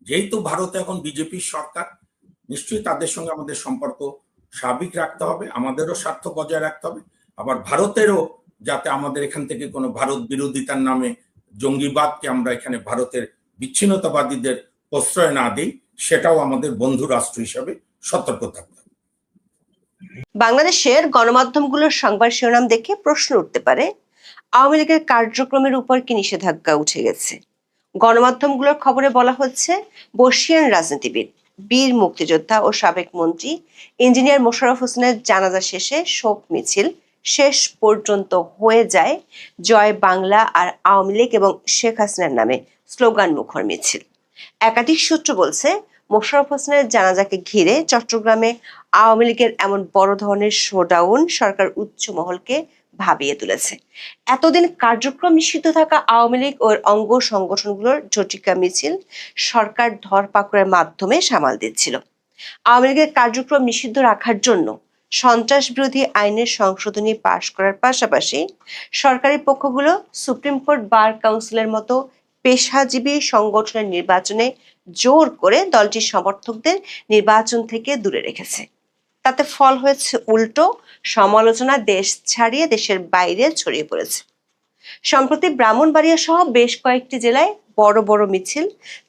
যেহেতু ভারতে এখন বিজেপির সরকার, নিশ্চয়ই তাদের সঙ্গে আমাদের সম্পর্ক স্বাভাবিক রাখতে হবে, আমাদেরও স্বার্থ বজায় রাখতে হবে। আবার ভারতেরও যাতে আমাদের এখান থেকে কোনো ভারত বিরোধিতার নামে জঙ্গিবাদকে আমরা এখানে ভারতের বিচ্ছিন্নতাবাদীদের প্রশ্রয় না দিই, সেটাও আমাদের বন্ধু রাষ্ট্র হিসাবে সতর্ক থাকতে হবে। বাংলাদেশের গণমাধ্যমগুলোর সংবাদ শিরোনাম দেখে প্রশ্ন উঠতে পারে, আওয়ামী লীগের কার্যক্রমের উপর কি নিষেধাজ্ঞা উঠে গেছে? গণমাধ্যমগুলোর খবরে বলা হচ্ছে, বর্ষিয়ান রাজনীতিবিদ, বীর মুক্তিযোদ্ধা ও সাবেক মন্ত্রী ইঞ্জিনিয়ার মোশাররফ হোসেনের জানাজা শেষে শোক মিছিল শেষ পর্যন্ত হয়ে যায় জয় বাংলা আর আওয়ামী লীগ এবং শেখ হাসিনার নামে স্লোগান মুখর মিছিল। একাধিক সূত্র বলছে, মোশাররফ হোসেনের জানাজাকে ঘিরে চট্টগ্রামে আওয়ামী লীগের এমন বড় ধরনের শোডাউন সরকার উচ্চ মহলকে ভাবিয়ে তুলেছে। এতদিন কার্যক্রম নিষিদ্ধ থাকা আওয়ামী লীগ ও অঙ্গ সংগঠনগুলোর ঝটিকা মিছিল সরকার ধরপাকড়ের মাধ্যমে সামাল দিচ্ছিল। আওয়ামী লীগের কার্যক্রম নিষিদ্ধ রাখার জন্য সন্ত্রাস বিরোধী আইনের সংশোধনী পাশ করার পাশাপাশি সরকারি পক্ষগুলো সুপ্রিম কোর্ট বার কাউন্সিলের মতো পেশাজীবী সংগঠনের নির্বাচনে জোর করে দলটির সমর্থকদের নির্বাচন থেকে দূরে রেখেছে। তাতে ফল হয়েছে উল্টো, সমালোচনা দেশ ছাড়িয়ে দেশের বাইরে ছড়িয়ে পড়েছে। সম্প্রতি ব্রাহ্মণবাড়িয়া সহ বেশ কয়েকটি জেলায় বড় বড় মিছিল,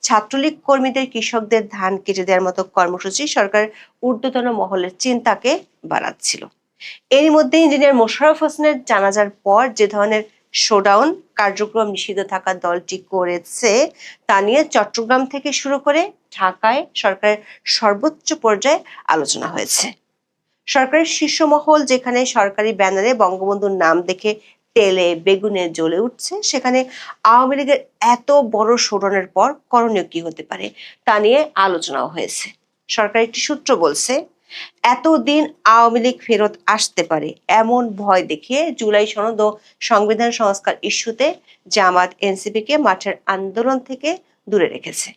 ছাত্রলীগ কর্মীদের কৃষকদের ধান কেটে দেওয়ার মতো কর্মসূচি সরকার ঊর্ধ্বতন মহলের চিন্তাকে বাড়াচ্ছিল। এরই মধ্যে ইঞ্জিনিয়ার মোশাররফ হোসেনের জানাজার পর যে ধরনের শোডাউন কার্যক্রম নিষিদ্ধ থাকা দলটি করেছে তা নিয়ে চট্টগ্রাম থেকে শুরু করে ঢাকায় সরকারের সর্বোচ্চ পর্যায়ে আলোচনা হয়েছে। সরকারের শীর্ষ মহল যেখানে সরকারি ব্যানারে বঙ্গবন্ধুর নাম দেখে তেলে বেগুনে জ্বলে উঠছে, সেখানে আওয়ামী লীগের এত বড় শোডাউনের পর করণীয় কি হতে পারে তা নিয়ে আলোচনাও হয়েছে। সরকার একটি সূত্র বলছে, এতদিন আওয়ামী লীগ ফেরত আসতে পারে এমন ভয় দেখিয়ে জুলাই সনদ ও সংবিধান সংস্কার ইস্যুতে জামাত এনসিপিকে মাঠের আন্দোলন থেকে দূরে রেখেছে।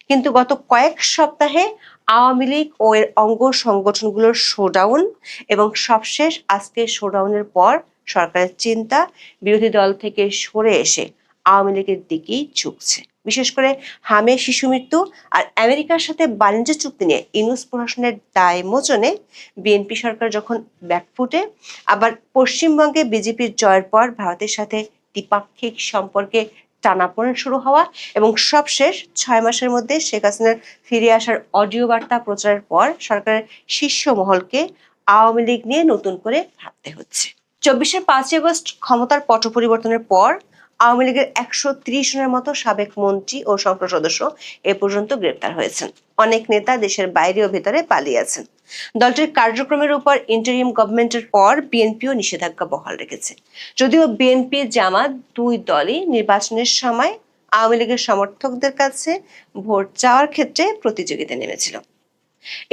কিন্তু গত কয়েক সপ্তাহে আওয়ামী লীগ ও এর অঙ্গ সংগঠনগুলোর শোডাউন এবং সবশেষ আজকের শোডাউনের পর সরকারের চিন্তা বিরোধী দল থেকে সরে এসে আওয়ামী লীগের দিকেই ঝুঁকছে। বিশেষ করে হামে শিশু মৃত্যু আর আমেরিকার সাথে বাণিজ্য চুক্তি নিয়ে ইউনূস প্রশাসনের দায় মোচনে বিএনপি সরকার যখন ব্যাকফুটে, আবার পশ্চিমবঙ্গে বিজেপির জয়ের পর ভারতের সাথে দ্বিপাক্ষিক সম্পর্কে টানাপোড়েন শুরু হওয়া এবং সবশেষ 6 মাসের মধ্যে শেখ হাসিনার ফিরে আসার অডিও বার্তা প্রচারের পর সরকারের শীর্ষ মহলকে আওয়ামী লীগ নিয়ে নতুন করে ভাবতে হচ্ছে। 24-এর 5ই আগস্ট ক্ষমতার পট পরিবর্তনের পর আওয়ামী লীগের 130 জনের মতো সাবেক মন্ত্রী ও সংসদ সদস্য এ পর্যন্ত গ্রেপ্তার হয়েছেন। অনেক নেতা দেশের বাইরে ও ভেতরে পালিয়ে আছেন। দলটির কার্যক্রমের উপর ইন্টারিম গভর্নমেন্টের পর বিএনপিও নিষেধাজ্ঞা বহাল রেখেছে। যদিও বিএনপি জামাত দুই দলই নির্বাচনের সময় আওয়ামী লীগের সমর্থকদের কাছে ভোট চাওয়ার ক্ষেত্রে প্রতিযোগিতায় নেমেছিল।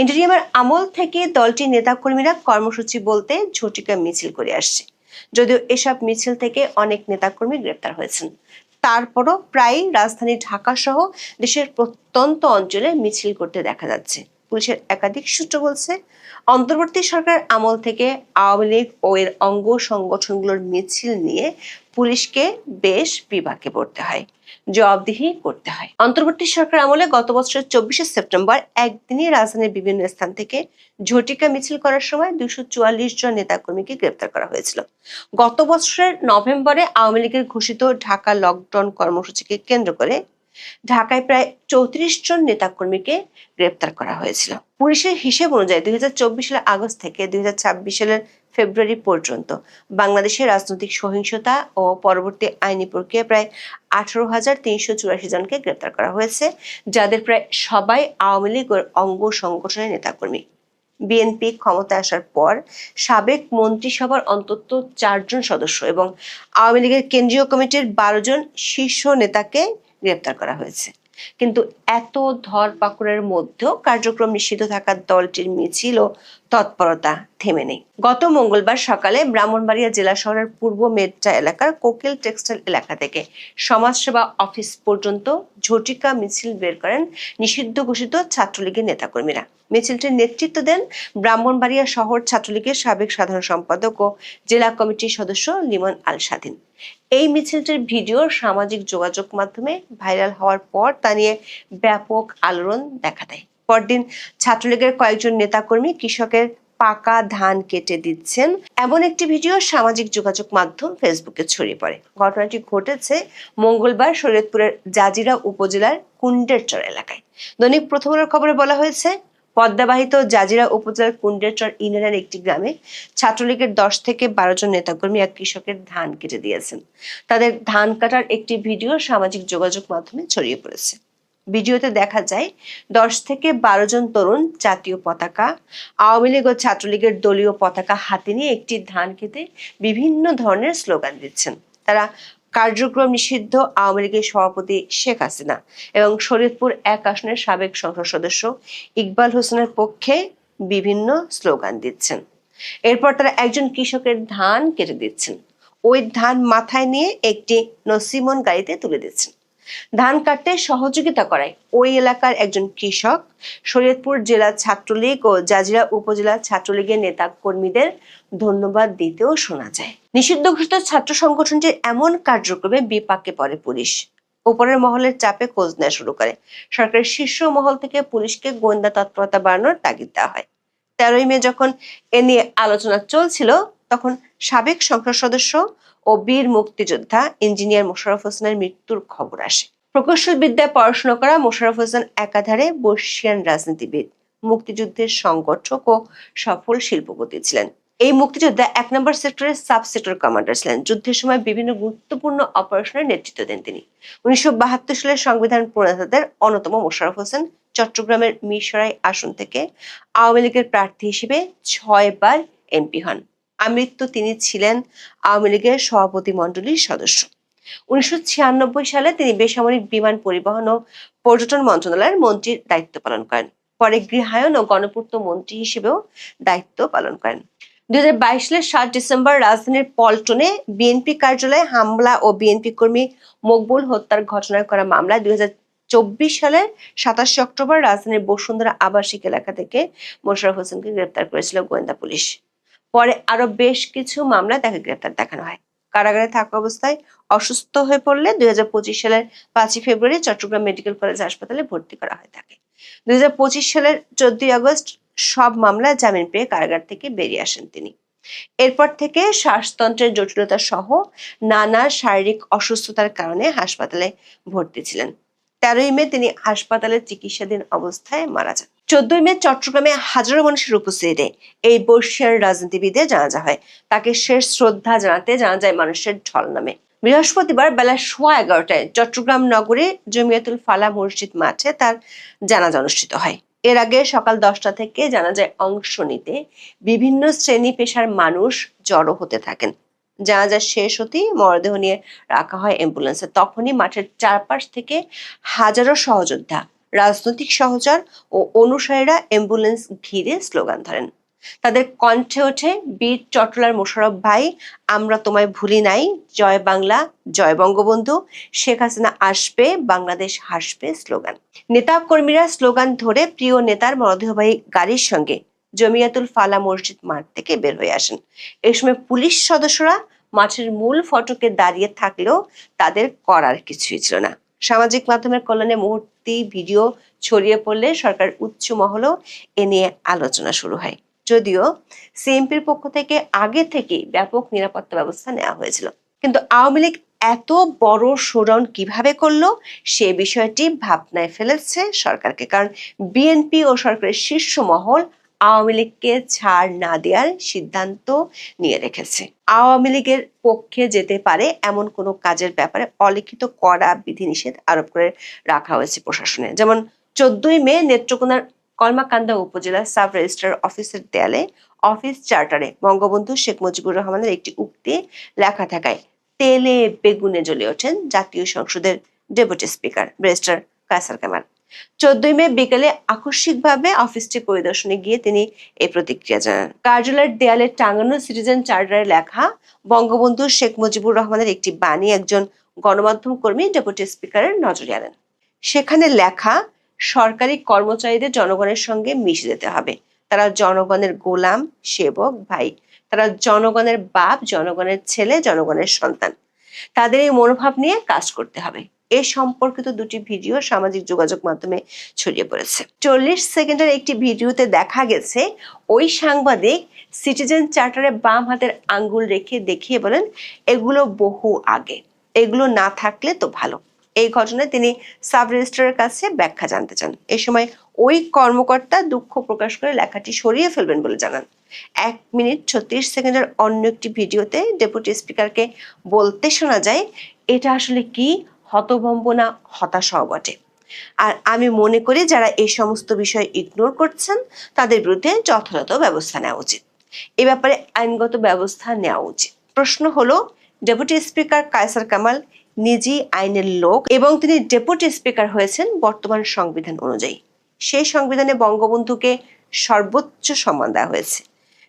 ইন্টারিমের আমল থেকে দলটির নেতাকর্মীরা কর্মসূচি বলতে ঝটিকা মিছিল করে আসছে। যদিও এসব মিছিল থেকে অনেক নেতাকর্মী গ্রেপ্তার হয়েছেন, তারপরও প্রায় রাজধানী ঢাকা সহ দেশের প্রত্যন্ত অঞ্চলে মিছিল করতে দেখা যাচ্ছে। পুলিশের একাধিক সূত্র বলছে, অন্তর্বর্তী সরকার আমল থেকে আওয়ামী লীগ ও এর অঙ্গ সংগঠনগুলোর মিছিল নিয়ে পুলিশকে বেশ বিপাকে পড়তে হয়, জবাবদিহি করতে হয়। অন্তর্বর্তী সরকার আমলে গত বছরের 24শে সেপ্টেম্বর একদিনই রাজধানীর বিভিন্ন স্থান থেকে ঝটিকা মিছিল করার সময় 244 জন নেতাকর্মীকে গ্রেপ্তার করা হয়েছিল। গত বছরের নভেম্বরে আওয়ামী লীগের ঘোষিত ঢাকা লকডাউন কর্মসূচিকে কেন্দ্র করে ঢাকায় প্রায় 34 জন নেতাকর্মীকে গ্রেপ্তার করা হয়েছিল। পুলিশের হিসেব অনুযায়ী 2024 সালের আগস্ট থেকে 2026 সালের ফেব্রুয়ারি পর্যন্ত বাংলাদেশের রাজনৈতিক সহিংসতা ও পরবর্তী আইনি প্রক্রিয়া প্রায় 18,384 জনকে গ্রেপ্তার করা হয়েছে, যাদের প্রায় সবাই আওয়ামী লীগ ও অঙ্গ সংগঠনের নেতাকর্মী। বিএনপি ক্ষমতায় আসার পর সাবেক মন্ত্রিসভার অন্তত 4 জন সদস্য এবং আওয়ামী লীগের কেন্দ্রীয় কমিটির 12 জন শীর্ষ নেতাকে গ্রেপ্তার করা হয়েছে। কিন্তু এত ধরপাকড়ের মধ্যেও কার্যক্রম নিষিদ্ধ থাকা দলটির মিছিল ও তৎপরতা থেমে নেই। গত মঙ্গলবার সকালে ব্রাহ্মণবাড়িয়া জেলা শহরের পূর্ব মেট্রা এলাকার কোকিল টেক্সটাইল এলাকা থেকে সমাজসেবা অফিস পর্যন্ত ঝটিকা মিছিল বের করেন নিষিদ্ধ ঘোষিত ছাত্রলীগের নেতাকর্মীরা। মিছিলটির নেতৃত্ব দেন ব্রাহ্মণবাড়িয়া শহর ছাত্রলীগের সাবেক সাধারণ সম্পাদক ও জেলা কমিটির সদস্য লিমন আল স্বাধীন। এই মিছিলটির ভিডিও সামাজিক যোগাযোগ মাধ্যমে ভাইরাল হওয়ার পর তা নিয়ে ব্যাপক আলোড়ন দেখা দেয়। পরদিন ছাত্রলীগের কয়েকজন নেতাকর্মী কৃষকের পাকা ধান কেটে দিচ্ছেন এমন একটি ভিডিও সামাজিক যোগাযোগ মাধ্যম ফেসবুকে ছড়িয়ে পড়ে। ঘটনাটি ঘটেছে মঙ্গলবার শরীয়তপুরের জাজিরা উপজেলার কুন্ডেরচর এলাকায়। দৈনিক প্রথম আলোর খবরে বলা হয়েছে, পদ্মাবাহিত জাজিরা উপজেলার কুন্ডেরচর ইউনিয়নের একটি গ্রামে ছাত্রলীগের 10 থেকে 12 জন নেতাকর্মী এক কৃষকের ধান কেটে দিয়েছেন। তাদের ধান কাটার একটি ভিডিও সামাজিক যোগাযোগ মাধ্যমে ছড়িয়ে পড়েছে। ভিডিওতে দেখা যায় 10 থেকে 12 জন তরুণ জাতীয় পতাকা, আওয়ামী লীগ ও ছাত্রলীগের দলীয় পতাকা হাতে নিয়ে একটি ধান খেতে বিভিন্ন ধরনের স্লোগান দিচ্ছেন। তারা কার্যক্রম নিষিদ্ধ আওয়ামী লীগের সভাপতি শেখ হাসিনা এবং শরীয়তপুর 1 আসনের সাবেক সংসদ সদস্য ইকবাল হোসেনের পক্ষে বিভিন্ন স্লোগান দিচ্ছেন। এরপর তারা একজন কৃষকের ধান কেটে দিচ্ছেন। ওই ধান মাথায় নিয়ে একটি নসিমন গাড়িতে তুলে দিচ্ছেন। ধান কাটতে সহযোগিতা করায় ওই এলাকার একজন কৃষক শরীয়তপুর জেলা ছাত্রলীগ ও জাজিরা উপজেলা ছাত্রলীগের নেতা কর্মীদের ধন্যবাদ দিতেও শোনা যায়। নিষিদ্ধ ঘোষিত ছাত্র সংগঠনটির এমন কার্যক্রমে বিপাকে পড়ে পুলিশ। উপরের মহলের চাপে খোঁজ নেওয়া শুরু করে। সরকারের শীর্ষ মহল থেকে পুলিশকে গোয়েন্দা তৎপরতা বাড়ানোর তাগিদ দেওয়া হয়। 13ই মে যখন এ নিয়ে আলোচনা চলছিল, তখন সাবেক সংসদ সদস্য ও বীর মুক্তিযোদ্ধা ইঞ্জিনিয়ার মোশাররফ হোসেনের মৃত্যুর খবর আসে। প্রকৌশল বিদ্যায় পড়াশোনা করা মোশাররফ হোসেন একাধারে বর্ষিয়ান রাজনীতিবিদ, মুক্তিযুদ্ধের সংগঠক ও সফল শিল্পপতি ছিলেন। এই মুক্তিযোদ্ধা 1 নম্বর সেক্টরের সাব সেক্টর কমান্ডার ছিলেন। যুদ্ধের সময় বিভিন্ন গুরুত্বপূর্ণ অপারেশনের নেতৃত্ব দেন তিনি। 1972 সালের সংবিধান প্রণেতাদের অন্যতম মোশাররফ হোসেন চট্টগ্রামের মিরসরাই আসন থেকে আওয়ামী লীগের প্রার্থী হিসেবে 6 বার এমপি হন। আমৃত্যু তিনি ছিলেন আওয়ামী লীগের সভাপতি মণ্ডলীর সদস্য। 1996 সালে তিনি বেসামরিক বিমান পরিবহন ও পর্যটন মন্ত্রণালয়ের মন্ত্রীর দায়িত্ব পালন করেন। পরে গৃহায়ন ও গণপূর্ত মন্ত্রী হিসেবেও দায়িত্ব পালন করেন। 2022 সালের 7 ডিসেম্বর রাজধানীর পল্টনে বিএনপি কার্যালয়ে হামলা ও বিএনপি কর্মী মকবুল হত্যার ঘটনায় করা মামলায় 2024 সালের 27 অক্টোবর রাজধানীর বসুন্ধরা আবাসিক এলাকা থেকে মোশাররফ হোসেনকে গ্রেপ্তার করেছিল গোয়েন্দা পুলিশ। পরে আরো বেশ কিছু মামলায় তাকে গ্রেপ্তার দেখানো হয়। কারাগারে থাকা অবস্থায় অসুস্থ হয়ে পড়লে 2025 সালের 5 ফেব্রুয়ারি চট্টগ্রাম মেডিকেল কলেজ হাসপাতালে ভর্তি করা হয় তাকে। 2025 সালের 14 আগস্ট সব মামলায় জামিন পেয়ে কারাগার থেকে বেরিয়ে আসেন তিনি। এরপর থেকে শ্বাসতন্ত্রের জটিলতা সহ নানা শারীরিক অসুস্থতার কারণে হাসপাতালে ভর্তি ছিলেন। 13 মে তিনি হাসপাতালে চিকিৎসাধীন অবস্থায় মারা যান। 14 মে চট্টগ্রামে হাজারো মানুষের উপস্থিতিতে এই বর্ষিয়ান রাজনীতিবিদের জানাজা হয়। তাকে শেষ শ্রদ্ধা জানাতে জানাজায় মানুষের ঢল নামে। বৃহস্পতিবার বেলা 11:15টায় চট্টগ্রাম নগরে জমিয়তুল ফালাহ মসজিদ মাঠে তার জানাজা অনুষ্ঠিত হয়। এর আগে সকাল 10টা থেকে জানাজায় অংশ নিতে বিভিন্ন শ্রেণী পেশার মানুষ জড়ো হতে থাকেন। জানাজা শেষ হতেই মরদেহ নিয়ে রাখা হয় অ্যাম্বুলেন্সে। তখনই মাঠের চারপাশ থেকে হাজারো সহযোদ্ধা, রাজনৈতিক সহচর ও অনুসারীরা অ্যাম্বুলেন্স ঘিরে স্লোগান ধরেন। তাদের কণ্ঠে ওঠে বীর চট্টলার মোশাররফ ভাই, আমরা তোমায় ভুলি নাই, জয় বাংলা, জয় বঙ্গবন্ধু, শেখ হাসিনা আসবে, বাংলাদেশ হাসবে স্লোগান। নেতা কর্মীরা স্লোগান ধরে প্রিয় নেতার মরদেহবাহী গাড়ির সঙ্গে জমিয়াতুল ফালাহ মসজিদ মাঠ থেকে বের হয়ে আসেন। এই সময় পুলিশ সদস্যরা মাঠের মূল ফটকে দাঁড়িয়ে থাকলেও তাদের করার কিছুই ছিল না। সামাজিক মাধ্যমের কল্যাণে মুহূর্তে ভিডিও ছড়িয়ে পড়লে সরকার উচ্চ মহলেও এ নিয়ে আলোচনা শুরু হয়। যদিও সিএমপির পক্ষ থেকে আগে থেকেই ব্যাপক নিরাপত্তা ব্যবস্থা নেওয়া হয়েছিল, কিন্তু আওয়ামী লীগ এত বড় শোডাউন কিভাবে করলো সে বিষয়টি ভাবনায় ফেলেছে সরকারকে। কারণ বিএনপি ও সরকারের শীর্ষ মহল আওয়ামী লীগকে ছাড় না দেওয়ার সিদ্ধান্ত নিয়ে রেখেছে। আওয়ামী লীগের পক্ষে যেতে পারে এমন কোনো কাজের ব্যাপারে অলিখিত কড়া বিধিনিষেধ আরোপ করে রাখা হয়েছে প্রশাসনে। যেমন 14 মে নেত্রকোনার কলমাকান্দা উপজেলা সাব রেজিস্ট্রার অফিসের দেয়ালে অফিস চার্টারে বঙ্গবন্ধু শেখ মুজিবুর রহমানের একটি উক্তি লেখা থাকায় তেলে বেগুনে জ্বলে ওঠেন জাতীয় সংসদের deputy speaker barrister Kaiser Kamal. 14 মে বিকেলে আকস্মিকভাবে অফিসটি পরিদর্শনে গিয়ে তিনি এই প্রতিক্রিয়া জানান। কার্যালয়ের দেয়ালে টাঙানো সিটিজেন চার্টারে লেখা বঙ্গবন্ধু শেখ মুজিবুর রহমানের একটি বাণী একজন গণমাধ্যম কর্মী ডেপুটি স্পিকারের নজরে আনেন। সেখানে লেখা, সরকারি কর্মচারীদের জনগণের সঙ্গে মিশে যেতে হবে, তারা জনগণের গোলাম, সেবক, ভাই, তারা জনগণের বাপ, জনগণের ছেলে, জনগণের সন্তান। তাদের এই মনোভাব নিয়ে কাজ করতে হবে। এ সম্পর্কিত দুটি ভিডিও সামাজিক যোগাযোগ মাধ্যমে ছড়িয়ে পড়েছে। 40 সেকেন্ডের একটি ভিডিওতে দেখা গেছে ওই সাংবাদিক সিটিজেন চার্টারে বাম হাতের আঙ্গুল রেখে দেখিয়ে বলেন, এগুলো বহু আগে, এগুলো না থাকলে তো ভালো। এই ঘটনায় তিনি সাব রেজিস্ট্রারের কাছে ব্যাখ্যা জানতে চান। এ সময় ওই কর্মকর্তা দুঃখ প্রকাশ করে লেখাটি সরিয়ে ফেলবেন বলে জানান। 1 মিনিট 36 সেকেন্ডের অন্য একটি ভিডিওতে ডেপুটি স্পিকারকে বলতে শোনা যায়, এটা আসলে কি, হতভম্বনা, হতাশাও বটে। আর আমি মনে করি যারা এই সমস্ত বিষয় ইগনোর করছেন তাদের বিরুদ্ধে যথাযথ ব্যবস্থা নেওয়া উচিত। এ ব্যাপারে আইনগত ব্যবস্থা নেওয়া উচিত। প্রশ্ন হলো, ডেপুটি স্পিকার কায়সার কামাল নিজেই আইনের লোক এবং তিনি ডেপুটি স্পিকার হয়েছেন বর্তমান সংবিধান অনুযায়ী। সেই সংবিধানে বঙ্গবন্ধুকে সর্বোচ্চ সম্মান দেওয়া হয়েছে।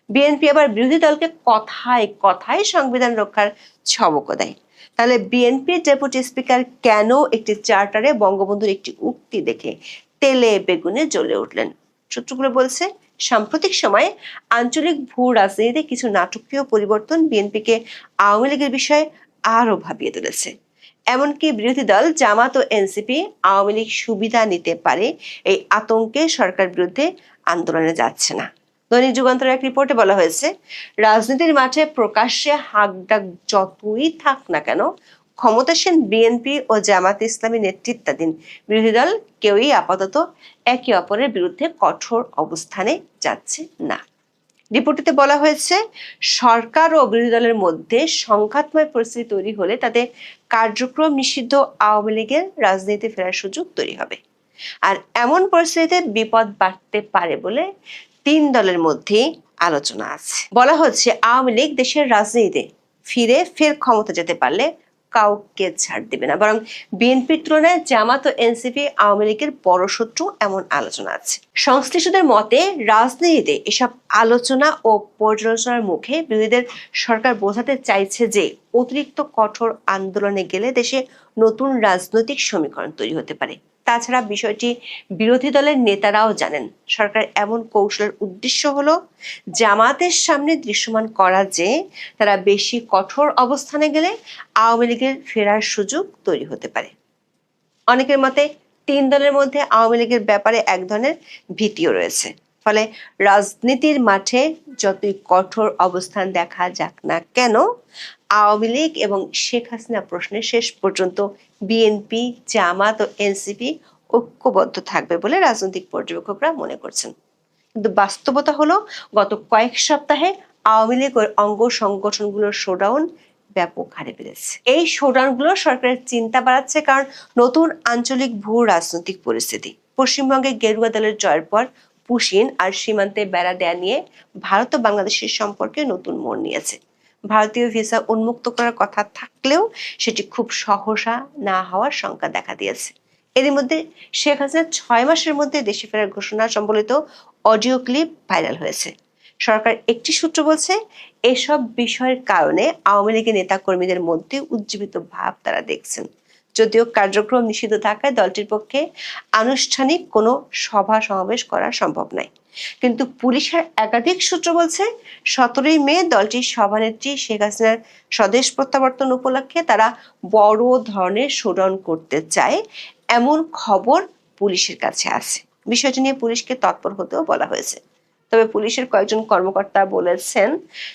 বিএনপি আবার বিরোধী দলকে কথায় কথায় সংবিধান রক্ষার ছবকও দেয়। তাহলে বিএনপির ডেপুটি স্পিকার কেন একটি চার্টারে বঙ্গবন্ধুর একটি উক্তি দেখে তেলে বেগুনে জ্বলে উঠলেন? সূত্রগুলো বলছে, সাম্প্রতিক সময়ে আঞ্চলিক ভূ রাজনীতিতে কিছু নাটকীয় পরিবর্তন বিএনপিকে আওয়ামী লীগের বিষয়ে আরো ভাবিয়ে তুলেছে। এমনকি বিরোধী দল জামাত ও এনসিপি আওয়ামী লীগ সুবিধা নিতে পারে এই আতঙ্কে সরকার বিরুদ্ধে আন্দোলনে যাচ্ছে না। দৈনিক যুগান্তরের এক রিপোর্টে বলা হয়েছে, রাজনীতির মাঠে প্রকাশ্যে হাকডাক যতই থাক না কেন, ক্ষমতাসীন বিএনপি ও জামাত ইসলামী নেতৃত্বাধীন বিরোধী দল কেউই আপাতত একে অপরের বিরুদ্ধে কঠোর অবস্থানে যাচ্ছে না। রিপোর্টটিতে বলা হয়েছে, সরকার ও বিরোধী দলের মধ্যে সংঘাতময় পরিস্থিতি তৈরি হলে তাদের কার্যক্রম নিষিদ্ধ আওয়ামী লীগের রাজনীতিতে ফেরার সুযোগ তৈরি হবে। আর এমন পরিস্থিতিতে বিপদ বাড়তে পারে বলে 3 দলের মধ্যে আলোচনা আছে। বলা হচ্ছে, আওয়ামী লীগ দেশের রাজনীতিতে ফের ক্ষমতা যেতে পারলে কাউকে ছাড় দেবে না, বরং বিএনপির তুলনায় জামাত ও এনসিপি আওয়ামী লীগের বড় শত্রু এমন আলোচনা আছে। সংশ্লিষ্টদের মতে রাজনীতিতে এসব আলোচনা ও পর্যালোচনার মুখে বিরোধীদের সরকার বোঝাতে চাইছে যে অতিরিক্ত কঠোর আন্দোলনে গেলে দেশে নতুন রাজনৈতিক সমীকরণ তৈরি হতে পারে। তাছাড়া বিষয়টি বিরোধী দলের নেতারাও জানেন। সরকার এমন কৌশলের উদ্দেশ্য হলো জামাতের সামনে দৃশ্যমান করা যে তারা বেশি কঠোর অবস্থানে গেলে আওয়ামী লীগের ফেরার সুযোগ তৈরি হতে পারে। অনেকের মতে 3 দলের মধ্যে আওয়ামী লীগের ব্যাপারে এক ধরনের ভীতিও রয়েছে। ফলে রাজনীতির মাঠে যতই কঠোর অবস্থান দেখা যাক না কেন, আওয়ামী লীগ এবং শেখ হাসিনা প্রশ্নে শেষ পর্যন্ত বিএনপি, জামাত ও এনসিপি ঐক্যবদ্ধ থাকবে বলে রাজনৈতিক পর্যবেক্ষকরা মনে করছেন। কিন্তু বাস্তবতা হলো গত কয়েক সপ্তাহে আওয়ামী লীগ ও অঙ্গ সংগঠনগুলোর শোডাউন ব্যাপক হারে বেড়েছে। এই শোডাউনগুলো সরকারের চিন্তা বাড়াচ্ছে, কারণ নতুন আঞ্চলিক ভূ রাজনৈতিক পরিস্থিতি। পশ্চিমবঙ্গে গেরুয়া দলের জয়ের পর পুশিন আর সীমান্তে বেড়া দেয়া নিয়ে ভারত ও বাংলাদেশের সম্পর্কে নতুন মোড় নিয়েছে। ভারতীয় ভিসা উন্মুক্ত করার কথা থাকলেও সেটি খুব সহসা না হওয়ার শঙ্কা দেখা দিয়েছে। এর মধ্যে শেখ হাসিনা 6 মাসের মধ্যে দেশে ফেরার ঘোষণা সম্বলিত অডিও ক্লিপ ভাইরাল হয়েছে। সরকার একটি সূত্র বলছে, এসব বিষয়ের কারণে আওয়ামী লীগের নেতাকর্মীদের মধ্যে উজ্জীবিত ভাব তারা দেখছেন। যদিও কার্যক্রম নিষিদ্ধ থাকায় দলটির পক্ষে আনুষ্ঠানিক কোনো সভা সমাবেশ করা সম্ভব নয়। কিন্তু পুলিশের একাধিক সূত্র বলছে 17ই মে দলটির সভানেত্রী শেখ হাসিনার স্বদেশ প্রত্যাবর্তন উপলক্ষে তারা বড় ধরনের শোডাউন করতে চায়, এমন খবর পুলিশের কাছে আছে। বিষয়টি নিয়ে পুলিশকে তৎপর হতেও বলা হয়েছে। তবে পুলিশের কয়েকজন কর্মকর্তা বলেছেন,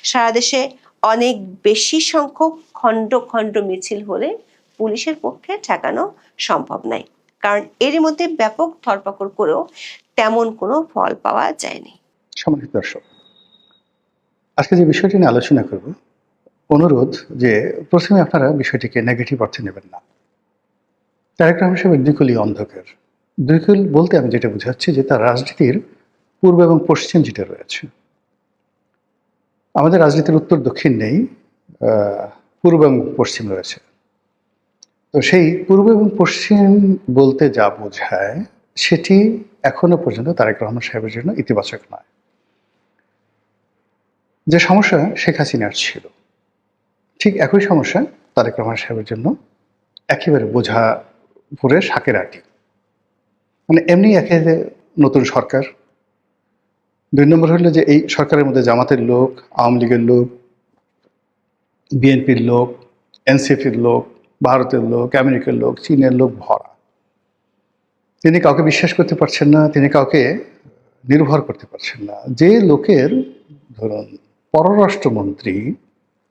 সারা দেশে অনেক বেশি সংখ্যক খণ্ড খণ্ড মিছিল হলে পুলিশের পক্ষে ঠেকানো সম্ভব নয়, কারণ এরই মধ্যে ব্যাপক ধরপাকড় করেও তেমন কোনো ফল পাওয়া যায়নি। সম্মানিত দর্শক, আজকে যে বিষয়টি নিয়ে আলোচনা করব, অনুরোধ যে প্রথমে আপনারা বিষয়টিকে নেগেটিভ অর্থে নেবেন না। তারেক রহমান সাহেবের দুইকুলই অন্ধকার। দুইকুল বলতে আমি যেটা বোঝাচ্ছি যে তার রাজনীতির পূর্ব এবং পশ্চিম যেটা রয়েছে। আমাদের রাজনীতির উত্তর দক্ষিণ নেই, পূর্ব এবং পশ্চিম রয়েছে। তো সেই পূর্ব এবং পশ্চিম বলতে যা বোঝায় সেটি এখনো পর্যন্ত তারেক রহমান সাহেবের জন্য ইতিবাচক নয়। যে সমস্যা শেখ হাসিনার ছিল, ঠিক একই সমস্যা তারেক রহমান সাহেবের জন্য একেবারে বোঝা ভরে শাকের আটি। মানে এমনি একে নতুন সরকার, 2 নম্বর হলো যে এই সরকারের মধ্যে জামাতের লোক, আওয়ামী লীগের লোক, বিএনপির লোক, এনসিপির লোক, ভারতের লোক, আমেরিকার লোক, চীনের লোক ভরা। তিনি কাউকে বিশ্বাস করতে পারছেন না, তিনি কাউকে নির্ভর করতে পারছেন না। যে লোকের ধরুন পররাষ্ট্রমন্ত্রী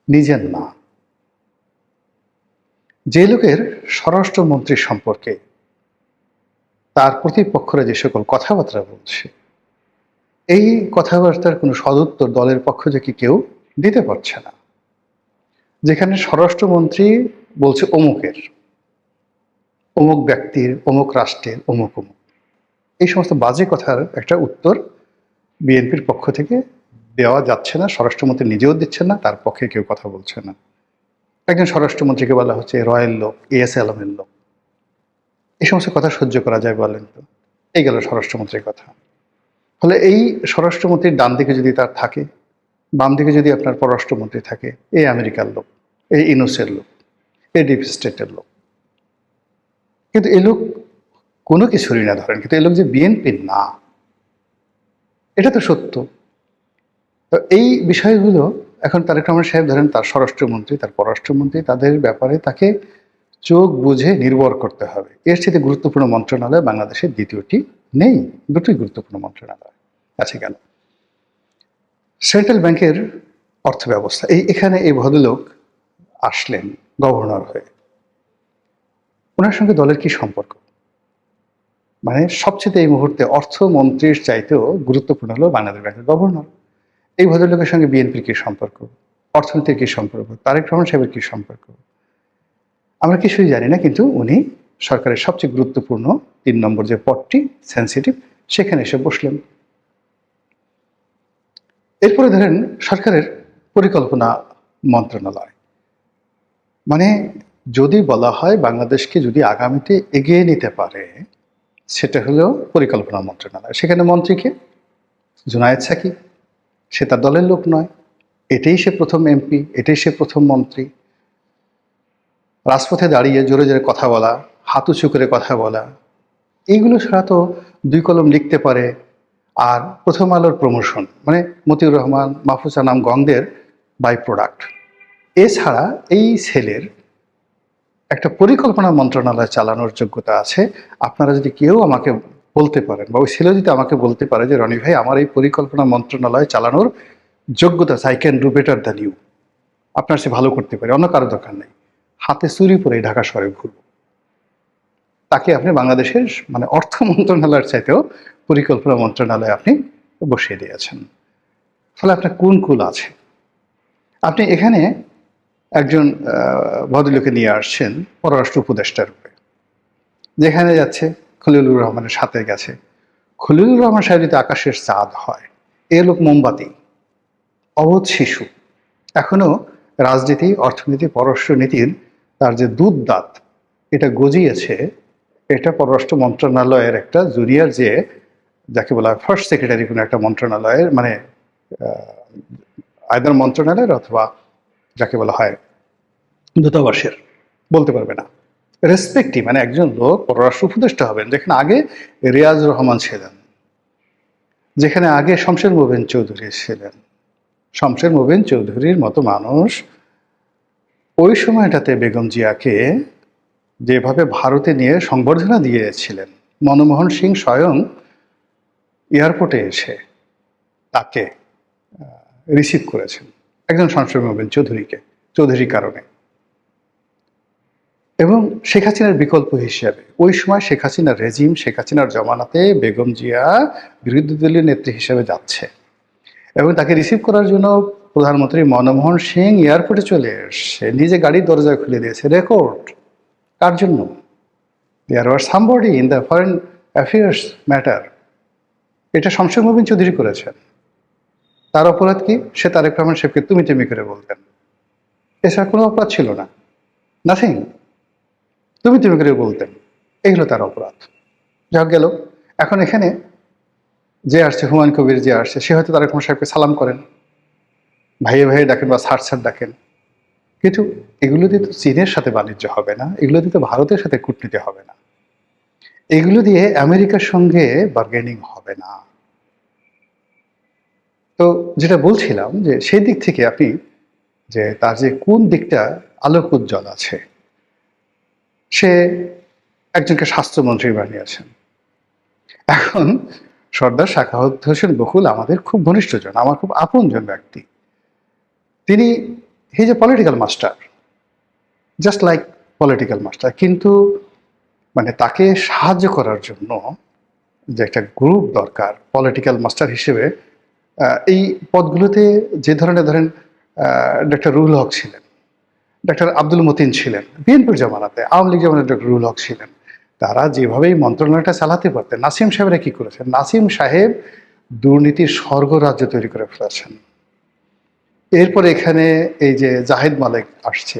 নিজের না, যে লোকের স্বরাষ্ট্রমন্ত্রী সম্পর্কে তার প্রতিপক্ষরা যে সকল কথাবার্তা বলছে, এই কথাবার্তার কোনো সদুত্তর দলের পক্ষ থেকে কেউ দিতে পারছে না। যেখানে স্বরাষ্ট্রমন্ত্রী বলছে অমুকের, অমুক ব্যক্তির, অমুক রাষ্ট্রের, অমুক অমুক, এই সমস্ত বাজে কথার একটা উত্তর বিএনপির পক্ষ থেকে দেওয়া যাচ্ছে না। স্বরাষ্ট্রমন্ত্রী নিজেও দিচ্ছেন না, তার পক্ষে কেউ কথা বলছে না। একজন স্বরাষ্ট্রমন্ত্রীকে বলা হচ্ছে রয়্যাল লোক, এএস আলমের লোক। এই সমস্ত কথা সহ্য করা যায় বলেন তো? এই গেল স্বরাষ্ট্রমন্ত্রীর কথা। ফলে এই স্বরাষ্ট্রমন্ত্রীর ডান দিকে যদি তার থাকে, বাম দিকে যদি আপনার পররাষ্ট্রমন্ত্রী থাকে, এই আমেরিকার লোক, এই ইউনুসের লোক, এই ডিপ স্টেটের লোক। কিন্তু এই লোক কোনো কিছুরই না ধরেন, কিন্তু এই লোক যে বিএনপির না, এটা তো সত্য। তো এই বিষয়গুলো এখন তারেক রহমান সাহেব ধরেন তার স্বরাষ্ট্রমন্ত্রী, তার পররাষ্ট্রমন্ত্রী, তাদের ব্যাপারে তাকে চোখ বুঝে নির্ভর করতে হবে। এর চেয়ে গুরুত্বপূর্ণ মন্ত্রণালয় বাংলাদেশের দ্বিতীয়টি নেই, দুটোই গুরুত্বপূর্ণ মন্ত্রণালয় আছে। কেন? সেন্ট্রাল ব্যাংকের অর্থ ব্যবস্থা, এখানে এই ভদ্রলোক আসলেন গভর্নর হয়ে। ওনার সঙ্গে দলের কি সম্পর্ক? মানে সবচেয়ে এই মুহূর্তে অর্থমন্ত্রীর চাইতেও গুরুত্বপূর্ণ হলো বাংলাদেশ ব্যাংকের গভর্নর। এই ভদ্রলোকের সঙ্গে বিএনপির কি সম্পর্ক, অর্থনীতির কি সম্পর্ক, তারেক রহমান সাহেবের কি সম্পর্ক, আমরা কিছুই জানি না। কিন্তু উনি সরকারের সবচেয়ে গুরুত্বপূর্ণ 3 নম্বর যে পদটি সেন্সিটিভ, সেখানে এসে বসলেন। এরপরে ধরেন সরকারের পরিকল্পনা মন্ত্রণালয়, মানে যদি বলা হয় বাংলাদেশকে যদি আগামীতে এগিয়ে নিতে পারে, সেটা হলো পরিকল্পনা মন্ত্রণালয়। সেখানে মন্ত্রীকে জুনায়েদ সাকি, সে তার দলের লোক নয়, এটাই সে প্রথম এমপি, এটাই সে প্রথম মন্ত্রী। রাজপথে দাঁড়িয়ে জোরে জোরে কথা বলা, হাত উঁচু করে কথা বলা, এইগুলো ছাড়া তো 2 কলম লিখতে পারে। আর প্রথম আলোর প্রমোশন মানে মতিউর রহমান, মাহফুজ আনাম গংদের বাই প্রোডাক্ট। এছাড়া এই ছেলের একটা পরিকল্পনা মন্ত্রণালয় চালানোর যোগ্যতা আছে। আপনারা যদি কেউ আমাকে বলতে পারেন, বা ওই ছেলে যদি আমাকে বলতে পারে যে রনি ভাই আমার এই পরিকল্পনা মন্ত্রণালয় চালানোর যোগ্যতা আছে, I can do better than you, আপনার সে ভালো করতে পারে, অন্য কারো দরকার নেই, হাতে চুরি পরে ঢাকা শহরে ঘুরব, তাকে আপনি বাংলাদেশের মানে অর্থ মন্ত্রণালয়ের চাইতেও পরিকল্পনা মন্ত্রণালয়ে আপনি বসিয়ে দিয়েছেন। ফলে আপনার কোন কুল আছে? আপনি এখানে একজন ভদ্রলোকে নিয়ে আসছেন পররাষ্ট্র উপদেষ্টা রূপে, যেখানে যাচ্ছে খলিলুর রহমানের সাথে গেছে। খলিলুর রহমান সাহেব যদি আকাশের চাঁদ হয়, এ লোক মোমবাতি, অবোধ শিশু, এখনো রাজনীতি, অর্থনীতি, পররাষ্ট্রনীতির তার যে দুধ দাঁত এটা গজিয়েছে, এটা পররাষ্ট্র মন্ত্রণালয়ের একটা জুনিয়র, যে যাকে বলা হয় ফার্স্ট সেক্রেটারি কোনো একটা মন্ত্রণালয়ের, মানে আয়দার মন্ত্রণালয়ের অথবা যাকে বলা হয় দূতাবাসের, বলতে পারবে না। রেসপেক্টিভ মানে একজন লোক পররাষ্ট্র উপদেষ্টা হবেন, যেখানে আগে রিয়াজ রহমান ছিলেন, যেখানে আগে শমশের মোবিন চৌধুরী ছিলেন। শমশের মোবিন চৌধুরীর মতো মানুষ ওই সময়টাতে বেগম জিয়াকে যেভাবে ভারতে নিয়ে সংবর্ধনা দিয়েছিলেন, মনমোহন সিং স্বয়ং এয়ারপোর্টে এসে তাকে রিসিভ করেছেন, একজন শমশের মোবিন চৌধুরীকে, চৌধুরী কারণে। এবং শেখ হাসিনার বিকল্প হিসেবে ওই সময় শেখ হাসিনার রেজিম, শেখ হাসিনার জমানাতে বেগম জিয়া বিরোধী দলীয় নেত্রী হিসেবে যাচ্ছে, এবং তাকে রিসিভ করার জন্য প্রধানমন্ত্রী মনমোহন সিং এয়ারপোর্টে চলে এসে নিজে গাড়ির দরজা খুলে দিয়েছে। রেকর্ড কার জন্য? There were somebody in the foreign affairs matter. এটা শমশের মোবিন চৌধুরী করেছেন। তার অপরাধ কি? সে তারেক রহমান সাহেবকে তুমি তুমি করে বলতেন, এছাড়া কোনো অপরাধ ছিল না, নাথিং। তুমি তুমি করে বলতেন, এগুলো তার অপরাধ। যা গেল। এখন এখানে যে আসছে, হুমায়ুন কবির যে আসছে, সে হয়তো তারেক রহমান সাহেবকে সালাম করেন, ভাইয়ে ভাইয়ে ডাকেন বা স্যার স্যার ডাকেন, কিন্তু এগুলো দিয়ে তো চীনের সাথে বাণিজ্য হবে না, এগুলো দিয়ে তো ভারতের সাথে কূটনীতি হবে না, এগুলো দিয়ে আমেরিকার সঙ্গে বার্গেনিং হবে না। তো যেটা বলছিলাম যে সেই দিক থেকে আপনি যে তার যে কোন দিকটা আলোক উজ্জ্বল আছে, সে একজনকে স্বাস্থ্যমন্ত্রী বানিয়েছেন। এখন সর্দার সাখাওয়াত হোসেন বকুল আমাদের খুব ঘনিষ্ঠজন, আমার খুব আপনজন ব্যক্তি। তিনি he is a political master, just like political master, কিন্তু মানে তাকে সাহায্য করার জন্য যে একটা গ্রুপ দরকার পলিটিক্যাল মাস্টার হিসেবে, এই পদগুলোতে যে ধরনের ধরেন ডক্টর রুহুল হক ছিলেন, ডক্টর আব্দুল মতিন ছিলেন, বিএনপির জমানাতে, আওয়ামী লীগ জমানাতে ডক্টর রুহুল হক ছিলেন, তারা যেভাবেই মন্ত্রণালয়টা চালাতে পারতেন। নাসিম সাহেবরা কি করেছেন? নাসিম সাহেব দুর্নীতির স্বর্গরাজ্য তৈরি করে ফেলেছেন। এরপরে এখানে এই যে জাহিদ মালিক আসছে,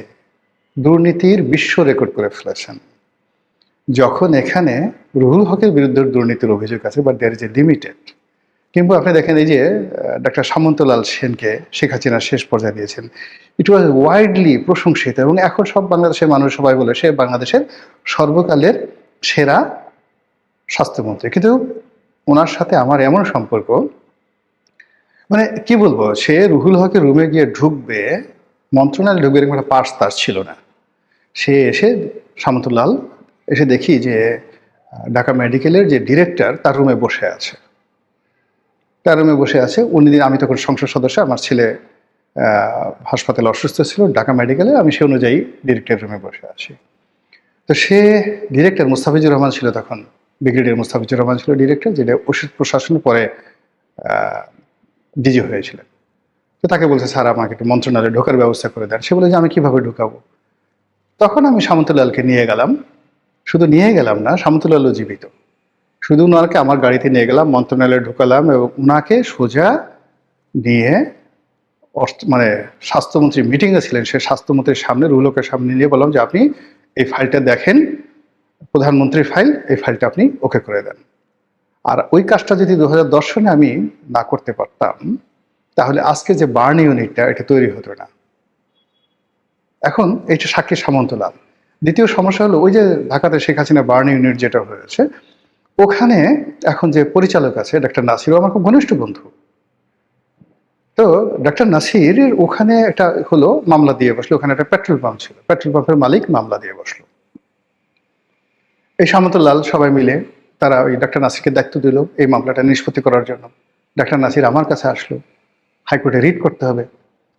দুর্নীতির বিশ্ব রেকর্ড করে ফেলেছেন। যখন এখানে রুহুল হকের বিরুদ্ধে দুর্নীতির অভিযোগ আছে, but there is a limited. কিন্তু আপনি দেখেন এই যে ডক্টর সামন্তলাল সেনকে শেখ হাসিনা শেষ পর্যায়ে দিয়েছেন, ইট ওয়াজ ওয়াইডলি প্রশংসিত, এবং এখন সব বাংলাদেশের মানুষ সবাই বলে সে বাংলাদেশের সর্বকালের সেরা স্বাস্থ্যমন্ত্রী। কিন্তু ওনার সাথে আমার এমন সম্পর্ক, মানে কি বলবো, সে রুহুল হকের রুমে গিয়ে ঢুকবে, মন্ত্রণালয়ে ঢুকবে, এরকম একটা পার্স তার ছিল না। সে এসে সামন্তলাল এসে দেখি যে ঢাকা মেডিকেলের যে ডিরেক্টর তার রুমে বসে আছে, তার রুমে বসে আছে। উনি, আমি তখন সংসদ সদস্য, আমার ছেলে হাসপাতালে অসুস্থ ছিল ঢাকা মেডিকেলে, আমি সে অনুযায়ী ডিরেক্টর রুমে বসে আছি। তো সে ডিরেক্টর মুস্তাফিজুর রহমান ছিল তখন, ব্রিগেডিয়ার মুস্তাফিজুর রহমান ছিল ডিরেক্টর, যেটা ওষুধ প্রশাসনের পরে ডিজি হয়েছিলেন। তো তাকে বলছে স্যার আমাকে একটু মন্ত্রণালয়ে ঢোকার ব্যবস্থা করে দেন। সে বলে যে আমি কিভাবে ঢুকাবো? তখন আমি সামন্তলালকে নিয়ে গেলাম, শুধু নিয়ে গেলাম না, সামন্তলালও জীবিত, শুধু ওনাকে আমার গাড়িতে নিয়ে গেলাম, মন্ত্রণালয়ে ঢুকালাম, এবং ওনাকে সোজা নিয়ে মানে স্বাস্থ্যমন্ত্রী মিটিংয়ে ছিলেন, সে স্বাস্থ্যমন্ত্রীর সামনে রুহুলকের সামনে নিয়ে বললাম যে আপনি এই ফাইলটা দেখেন, প্রধানমন্ত্রীর ফাইল, এই ফাইলটা আপনি ওকে করে দেন। আর ওই কাজটা যদি 2010 সনে আমি না করতে পারতাম, তাহলে আজকে যে বার্ন ইউনিটটা এটা তৈরি হতো না। এখন এইটা সাক্ষী সামন্তলাল। দ্বিতীয় সমস্যা হলো ওই যে ঢাকাতে শেখ হাসিনা বার্ন ইউনিট যেটা হয়েছে, ওখানে এখন যে পরিচালক আছে ডাক্তার নাসিরও আমার খুব ঘনিষ্ঠ বন্ধু। তো ডাক্তার নাসির ওখানে একটা হলো মামলা দিয়ে বসলো, ওখানে একটা পেট্রোল পাম্প ছিল, পেট্রোল পাম্পের মালিক মামলা দিয়ে বসলো। এই সামন্তলাল সবাই মিলে তারা ওই ডাক্তার নাসিরকে দায়িত্ব দিল এই মামলাটা নিষ্পত্তি করার জন্য। ডাক্তার নাসির আমার কাছে আসলো, হাইকোর্টে রিট করতে হবে।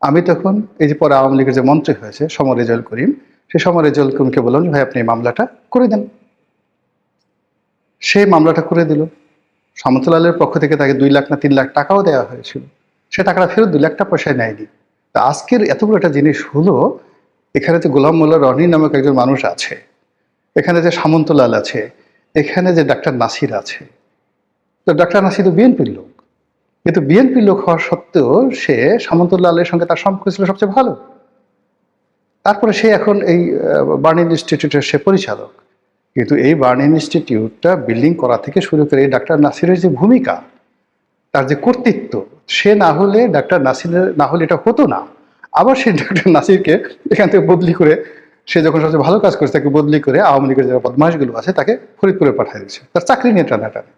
আমি তখন এই যে পরে আওয়ামী লীগের যে মন্ত্রী হয়েছে সমর রেজাউল করিম, সেই সমর রেজাউল করিমকে বললাম যে ভাই আপনি এই মামলাটা করে দেন। সেই মামলাটা করে দিল। সামন্তলালের পক্ষ থেকে তাকে 2 লাখ না 3 লাখ টাকাও দেওয়া হয়েছিল, সে টাকাটা ফেরত 2 লাখ টাকা পয়সায় নেয়নি। তা আজকের এত বড় একটা জিনিস হলো, এখানে যে গোলাম মোল্লা রনি নামক একজন মানুষ আছে, এখানে যে সামন্তলাল আছে, এখানে যে ডাক্তার নাসির আছে। তো ডাক্তার নাসির তো বিএনপির লোক, কিন্তু বিএনপির লোক হওয়া সত্ত্বেও সে সামন্তলালের সঙ্গে তার সম্পর্ক ছিল সবচেয়ে ভালো। তারপরে সে এখন এই বার্ন ইনস্টিটিউটের সে পরিচালক। কিন্তু এই বার্ন ইনস্টিটিউটটা বিল্ডিং করা থেকে শুরু করে এই ডাক্তার নাসিরের যে ভূমিকা, তার যে কর্তৃত্ব, সে না হলে ডাক্তার নাসিরের না হলে এটা হতো না। আবার সেই ডাক্তার নাসিরকে এখান থেকে বদলি করে, সে যখন সবচেয়ে ভালো কাজ করেছে তাকে বদলি করে আওয়ামী লীগের যারা বদমাশগুলো আছে তাকে ফরিদপুরে পাঠিয়ে দিচ্ছে, তার চাকরি নিয়ে টানাটানি।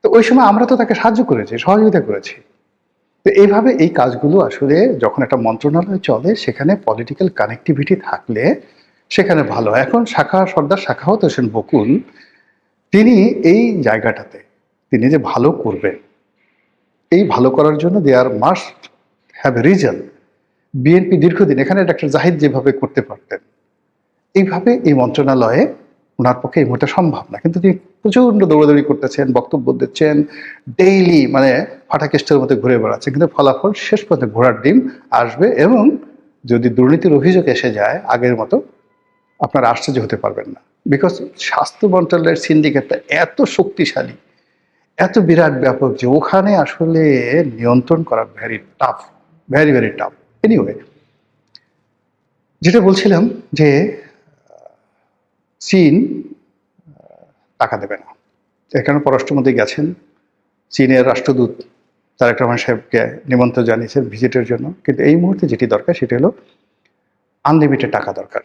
তো ওই সময় আমরা তো তাকে সাহায্য করেছি, সহযোগিতা করেছি। তো এইভাবে এই কাজগুলো আসলে যখন একটা মন্ত্রণালয় চলে, সেখানে পলিটিক্যাল কানেক্টিভিটি থাকলে সেখানে ভালো হয়। এখন সর্দার শাখাওয়াত হোসেন বকুল, তিনি এই জায়গাটাতে তিনি যে ভালো করবেন, এই ভালো করার জন্য দে আর মাস্ট হ্যাভ রিজন। বিএনপি দীর্ঘদিন এখানে ডাক্তার জাহিদ যেভাবে করতে পারতেন, এইভাবে এই মন্ত্রণালয়ে ওনার পক্ষে এই মুহূর্তে সম্ভব না। কিন্তু তিনি প্রচণ্ড দৌড়াদৌড়ি করতেছেন, বক্তব্য দিচ্ছেন, ডেইলি মানে ফাটাকেস্টের মধ্যে ঘুরে বেড়াচ্ছেন, কিন্তু ফলাফল শেষ পর্যন্ত ঘোড়ার ডিম আসবে। এবং যদি দুর্নীতির অভিযোগ এসে যায় আগের মতো, আপনারা আশ্চর্য হতে পারবেন না। বিকজ স্বাস্থ্য মন্ত্রণালয়ের সিন্ডিকেটটা এত শক্তিশালী, এত বিরাট ব্যাপক যে ওখানে আসলে নিয়ন্ত্রণ করা very tough, very very tough. Anyway, যেটা বলছিলাম যে চীন টাকা দেবে না, এর কারণে পররাষ্ট্রমন্ত্রী গেছেন, চীনের রাষ্ট্রদূত তারেক রহমান সাহেবকে নিমন্ত্রণ জানিয়েছেন ভিজিটের জন্য। কিন্তু এই মুহূর্তে যেটি দরকার সেটি হলো আনলিমিটেড টাকা দরকার।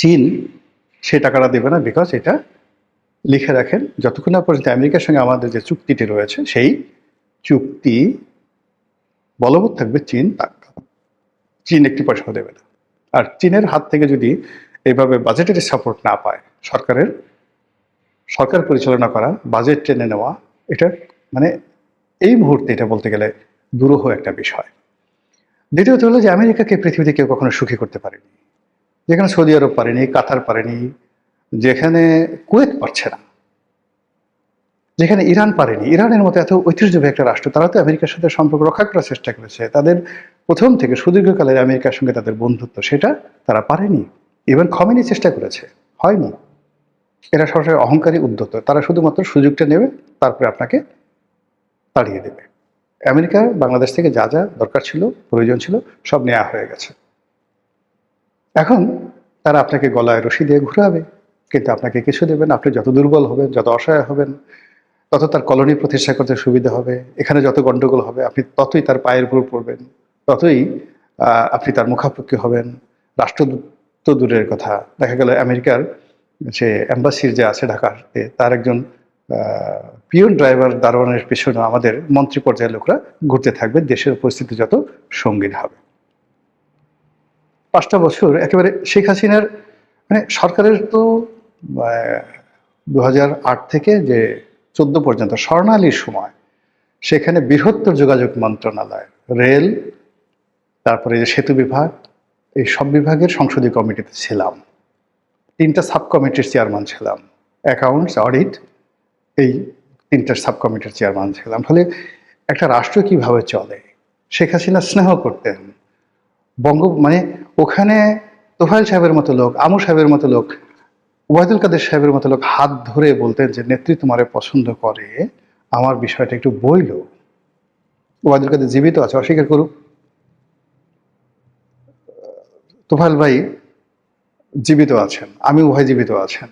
চীন সেই টাকাটা দেবে না, বিকজ এটা লিখে রাখেন, যতক্ষণ না পর্যন্ত আমেরিকার সঙ্গে আমাদের যে চুক্তিটি রয়েছে সেই চুক্তি বলবৎ থাকবে, চীন একটি পয়সাও দেবে না। আর চীনের হাত থেকে যদি এইভাবে বাজেটের সাপোর্ট না পায়, সরকার পরিচালনা করা, বাজেট টেনে নেওয়া, এটা মানে এই মুহূর্তে এটা বলতে গেলে দুরূহ একটা বিষয়। দ্বিতীয়ত হলো যে আমেরিকাকে পৃথিবীতে কেউ কখনো সুখী করতে পারেনি, যেখানে সৌদি আরব পারেনি, কাতার পারেনি, যেখানে কুয়েত পারছে না, যেখানে ইরান পারেনি। ইরানের মতো এত ঐতিহ্যবাহী একটা রাষ্ট্র, তারা তো আমেরিকার সাথে সম্পর্ক রক্ষা করার চেষ্টা করেছে। তাদের প্রথম থেকে সুদীর্ঘকালের আমেরিকার সঙ্গে তাদের বন্ধুত্ব, সেটা তারা পারেনি। ইভেন খমেনি চেষ্টা করেছে, হয়নি। এরা সরাসরি অহংকারী, উদ্ধত, তারা শুধুমাত্র সুযোগটা নেবে, তারপরে আপনাকে তাড়িয়ে দেবে। আমেরিকা বাংলাদেশ থেকে যা যা দরকার ছিল, প্রয়োজন ছিল, সব নেওয়া হয়ে গেছে। এখন তারা আপনাকে গলায় রশি দিয়ে ঘুরাবে, কিন্তু আপনাকে কিছু দেবে না। আপনি যত দুর্বল হবেন, যত অসহায় হবেন, তত তার কলোনি প্রতিষ্ঠা করতে সুবিধা হবে। এখানে যত গন্ডগোল হবে, আপনি ততই তার পায়ের উপর পড়বেন, ততই আপনি তার মুখাপেক্ষি হবেন। রাষ্ট্রদূত তো দূরের কথা, দেখা গেল আমেরিকার যে অ্যাম্বাসির যে আছে ঢাকাতে, তার একজন পিয়ন ড্রাইভার দারোয়ানের পেছনে আমাদের মন্ত্রী পর্যায়ের লোকরা ঘুরতে থাকবে, দেশের পরিস্থিতি যত সঙ্গীন হবে। 5টা বছর একেবারে শেখ হাসিনার মানে সরকারের তো 2008 থেকে যে 14 পর্যন্ত স্বর্ণালীর সময়, সেখানে বৃহত্তর যোগাযোগ মন্ত্রণালয়, রেল, তারপরে যে সেতু বিভাগ, এই সব বিভাগের সংসদীয় কমিটিতে ছিলাম। 3টা সাব কমিটির চেয়ারম্যান ছিলাম, অ্যাকাউন্টস, অডিট, এই 3টা সাব কমিটির চেয়ারম্যান ছিলাম। ফলে একটা রাষ্ট্র কিভাবে চলে, শেখ হাসিনা স্নেহ করতেন। মানে ওখানে তোফায়েল সাহেবের মতো লোক, আমু সাহেবের মতো লোক, ওবায়দুল কাদের সাহেবের মতো লোক হাত ধরে বলতেন যে নেত্রী তোমারে পছন্দ করে, আমার বিষয়টা একটু বইল। ওবায়দুল কাদের জীবিত আছে, অস্বীকার করুক। তোফায়েল ভাই জীবিত আছেন, আমি উভয় জীবিত আছেন।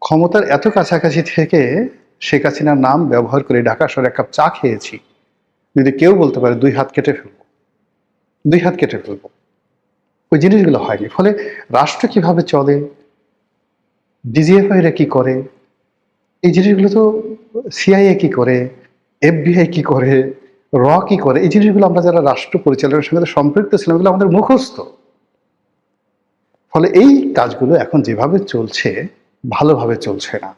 ক্ষমতার এত কাছাকাছি থেকে শেখ হাসিনার নাম ব্যবহার করে ঢাকা শহরে এক কাপ চা খেয়েছি, যদি কেউ বলতে পারে 2 হাত কেটে ফেলবো, 2 হাত কেটে ফেলবো। ওই জিনিসগুলো হয়নি। ফলে রাষ্ট্র কিভাবে চলে, ডিজিএফআইরা কি করে, এই জিনিসগুলো তো সিআইএ কি করে, এফবিআই কি করে, র কি করে, এই জিনিসগুলো আমরা যারা রাষ্ট্র পরিচালনার সঙ্গে সম্পৃক্ত ছিলাম এগুলো আমাদের মুখস্থ। ফলে এই কাজগুলো এখন যেভাবে চলছে ভালোভাবে চলছে না।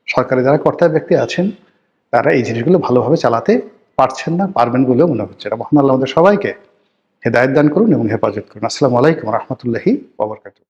সরকারে যারা কর্তা ব্যক্তি আছেন তারা এই জিনিসগুলো ভালোভাবে চালাতে পারছেন না, পারবেন বলেও মনে হচ্ছে না। মহান আল্লাহ আমাদের সবাইকে হেদায়েত দান করুন এবং হেফাজত করুন। আসসালামু আলাইকুম রহমতুল্লাহি ওয়া বারাকাতুহু।